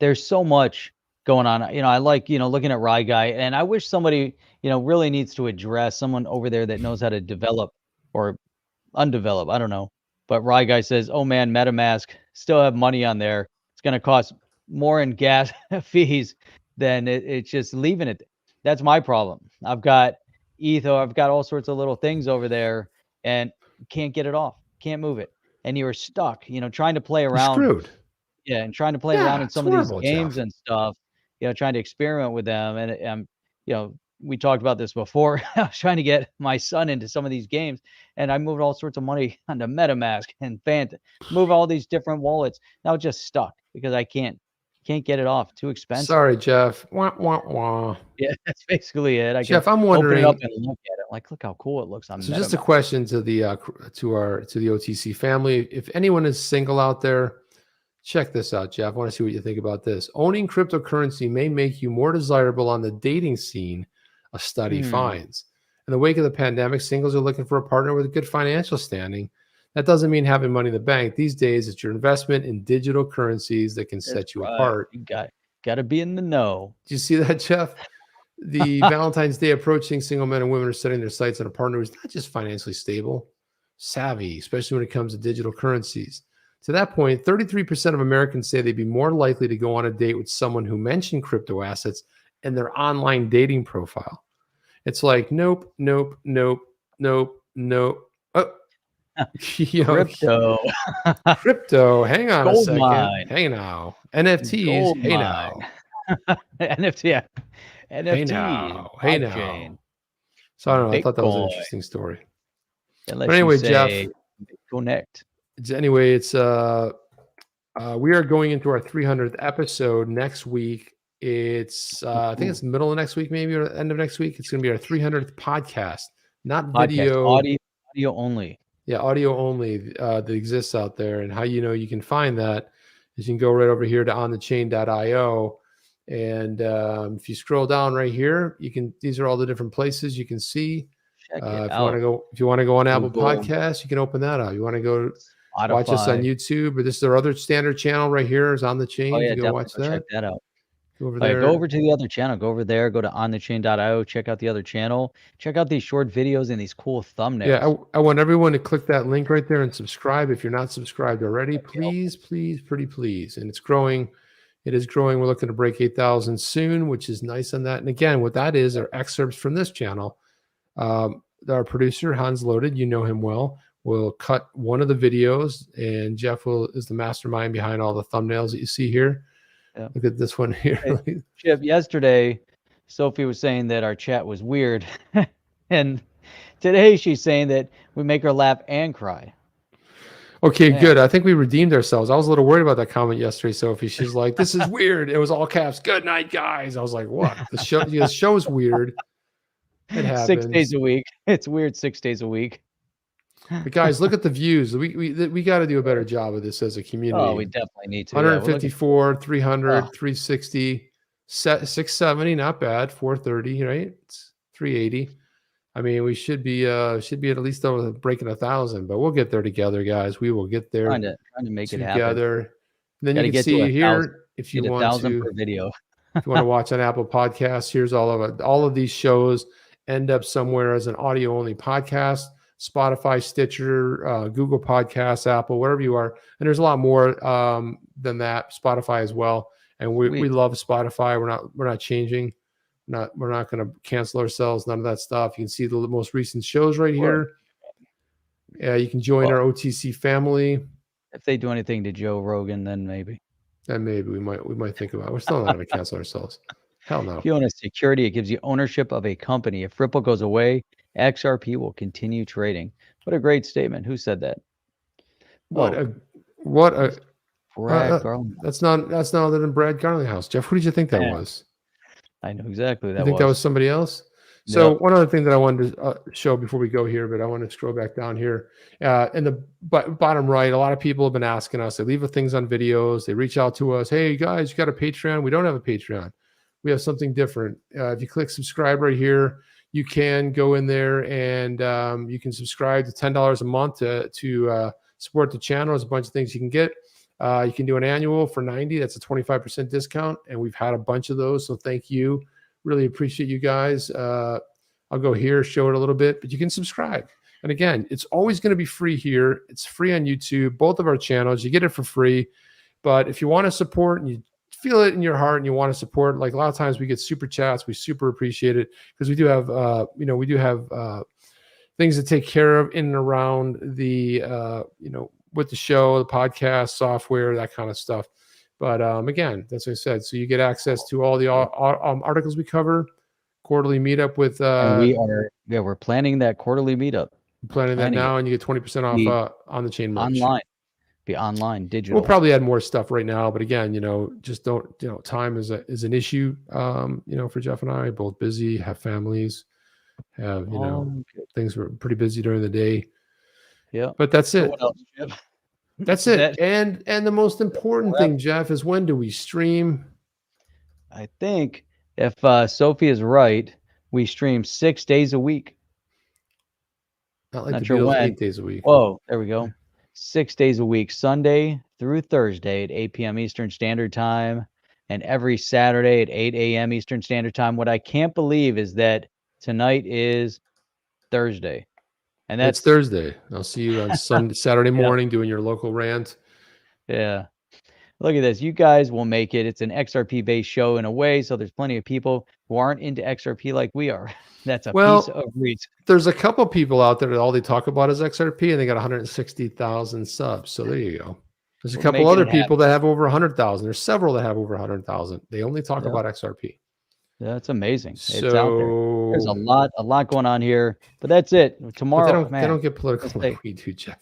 there's so much going on. I like, looking at Rye Guy, and I wish somebody, really needs to address someone over there that knows how to develop or undevelop. I don't know. But Rye Guy says, oh man, MetaMask still have money on there. It's going to cost more in gas fees than it's just leaving it. That's my problem. I've got Etho. I've got all sorts of little things over there and can't get it off. Can't move it. And you're stuck, trying to play around. You're screwed. Yeah. And trying to play around in some of these games and stuff, trying to experiment with them. And, we talked about this before. I was trying to get my son into some of these games, and I moved all sorts of money onto MetaMask and Phantom, move all these different wallets. Now it's just stuck because I can't get it off. Too expensive. Sorry, Jeff. Wah, wah, wah. Yeah, that's basically it. Jeff, I'm wondering. Open it up and look at it. Like, look how cool it looks on. So MetaMask. just a question to the OTC family. If anyone is single out there, check this out, Jeff. I want to see what you think about this. Owning cryptocurrency may make you more desirable on the dating scene, a study finds. In the wake of the pandemic, singles are looking for a partner with a good financial standing. That doesn't mean having money in the bank. These days, it's your investment in digital currencies that can set you apart. You got to be in the know. Did you see that, Jeff? The Valentine's Day approaching, single men and women are setting their sights on a partner who's not just financially stable, savvy, especially when it comes to digital currencies. To that point, 33% of Americans say they'd be more likely to go on a date with someone who mentioned crypto assets in their online dating profile. It's like, nope. Oh, crypto. Crypto. Hang on Gold a second. mine. Hey now. NFTs. Gold hey mine. now. NFT. Yeah. NFT. Hey now. Hey now. Chain. So I don't know. I thought that was an interesting story. But anyway, Jeff. Connect. Anyway, it's we are going into our 300th episode next week. It's I think it's middle of next week, maybe, or end of next week. It's going to be our 300th podcast, not video. Audio audio only. Yeah, audio only that exists out there. And how you can find that is you can go right over here to onthechain.io. And if you scroll down right here, these are all the different places you can see. Check it If out. you want to go on Apple Google, Podcasts, you can open that up. You want to go Spotify. watch us on YouTube, or this is our other standard channel right here is On the Chain. Oh, yeah, you can go watch that. Check that out. Go over there. Go over to the other channel. Go over there. Go to onthechain.io. Check out the other channel. Check out these short videos and these cool thumbnails. Yeah, I want everyone to click that link right there and subscribe. If you're not subscribed already, please, pretty please. And it's growing. It is growing. We're looking to break 8,000 soon, which is nice on that. And again, what that is are excerpts from this channel. Our producer, Hans Loaded, you know him well, will cut one of the videos, and Jeff is the mastermind behind all the thumbnails that you see here. Yeah. Look at this one here. Hey, Chip, yesterday, Sophie was saying that our chat was weird. And today she's saying that we make her laugh and cry. Okay, good. I think we redeemed ourselves. I was a little worried about that comment yesterday, Sophie. She's like, this is weird. It was all caps. Good night, guys. I was like, what? The show is weird. It happens. 6 days a week. It's weird 6 days a week. But guys, look at the views. We got to do a better job of this as a community. Oh, we definitely need to. 154, 300, 360, 670, not bad. 430, right? It's 380. I mean, we should be at least over breaking 1,000, but we'll get there together, guys. We will get there. Trying to make together. It happen. And then you can see here if you want 1,000 per video. If you want to watch on Apple Podcasts, here's all of it. All of these shows end up somewhere as an audio only podcast. Spotify, Stitcher, Google Podcasts, Apple, wherever you are. And there's a lot more than that, Spotify as well. And we love Spotify. We're not changing. We're not going to cancel ourselves, none of that stuff. You can see the most recent shows right here. Yeah, you can join our OTC family. If they do anything to Joe Rogan, then maybe. Then maybe we might think about it. We're still not going to cancel ourselves. Hell no. If you own a security, it gives you ownership of a company. If Ripple goes away, XRP will continue trading. What a great statement. Who said that? What a Brad Garland. That's not other than Brad Garlinghouse. Jeff, who did you think that was? I know exactly who that was. You think that was somebody else? So one other thing that I wanted to show before we go here, but I want to scroll back down here. In the bottom right, a lot of people have been asking us. They leave things on videos. They reach out to us. Hey, guys, you got a Patreon? We don't have a Patreon. We have something different. If you click subscribe right here, you can go in there and you can subscribe to $10 a month to support the channel. There's a bunch of things you can get. You can do an annual for $90. That's a 25% discount. And we've had a bunch of those. So thank you. Really appreciate you guys. I'll go here, show it a little bit, but you can subscribe. And again, it's always going to be free here. It's free on YouTube, both of our channels. You get it for free. But if you want to support and you feel it in your heart and you want to support, like a lot of times we get super chats. We super appreciate it because we do have, things to take care of in and around the, with the show, the podcast, software, that kind of stuff. But again, that's what I said. So you get access to all the articles we cover, quarterly meetup with. We're planning that quarterly meetup. Planning that now, and you get 20% off on the chain merch. Be online, digital. We'll probably add more stuff right now, but again, just don't. Time is an issue. For Jeff and I, both busy, have families, have things were pretty busy during the day. Yeah, but that's it. What else, Jeff? That's it. And the most important thing, Jeff, is when do we stream? I think if Sophie is right, we stream 6 days a week. Not sure when. 8 days a week. Oh, there we go. 6 days a week, Sunday through Thursday at 8 p.m. Eastern Standard Time, and every Saturday at 8 a.m. Eastern Standard Time. What I can't believe is that tonight is Thursday. And that's Thursday. I'll see you on Saturday morning doing your local rant. Yeah. Look at this. You guys will make it. It's an XRP based show in a way. So there's plenty of people who aren't into XRP like we are. That's a piece of reason. There's a couple people out there that all they talk about is XRP and they got 160,000 subs. So there you go. There's a couple other people that have over 100,000. There's several that have over 100,000. They only talk about XRP. That's amazing. It's out there. There's a lot going on here, but that's it. Tomorrow, they don't get political like we do, Jeff.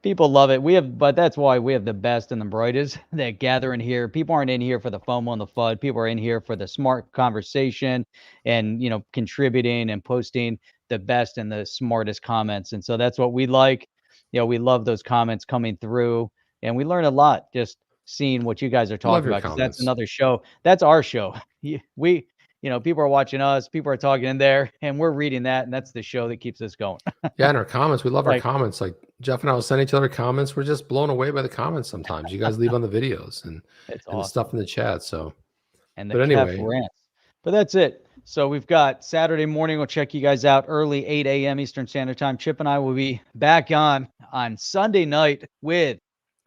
People love it. But that's why we have the best and the brightest that gather in here. People aren't in here for the FOMO and the FUD. People are in here for the smart conversation and, contributing and posting the best and the smartest comments. And so that's what we like. We love those comments coming through, and we learn a lot just seeing what you guys are talking about, because that's another show. That's our show. People are watching us, people are talking in there, and we're reading that, and that's the show that keeps us going. Yeah, and our comments, we love our comments. Like Jeff and I will send each other comments. We're just blown away by the comments sometimes you guys leave on the videos and the stuff in the chat. So, but anyway, but that's it. So we've got Saturday morning. We'll check you guys out early, 8 a.m. Eastern Standard Time. Chip and I will be back on Sunday night with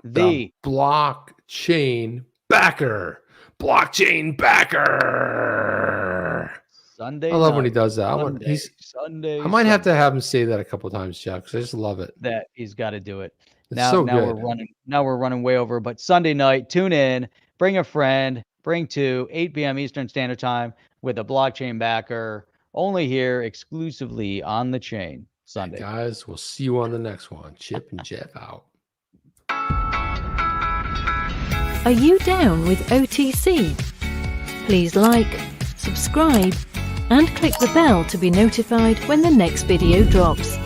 the blockchain backer. Blockchain backer. Sunday. I love when he does that. Sunday. I might have to have him say that a couple of times, Jeff, because I just love it. That he's got to do it. Now we're running way over. But Sunday night, tune in, bring a friend, bring two, 8 p.m. Eastern Standard Time with a blockchain backer. Only here, exclusively on the chain. Sunday. Hey guys, we'll see you on the next one. Chip and Jeff out. Are you down with OTC? Please like, subscribe, and click the bell to be notified when the next video drops.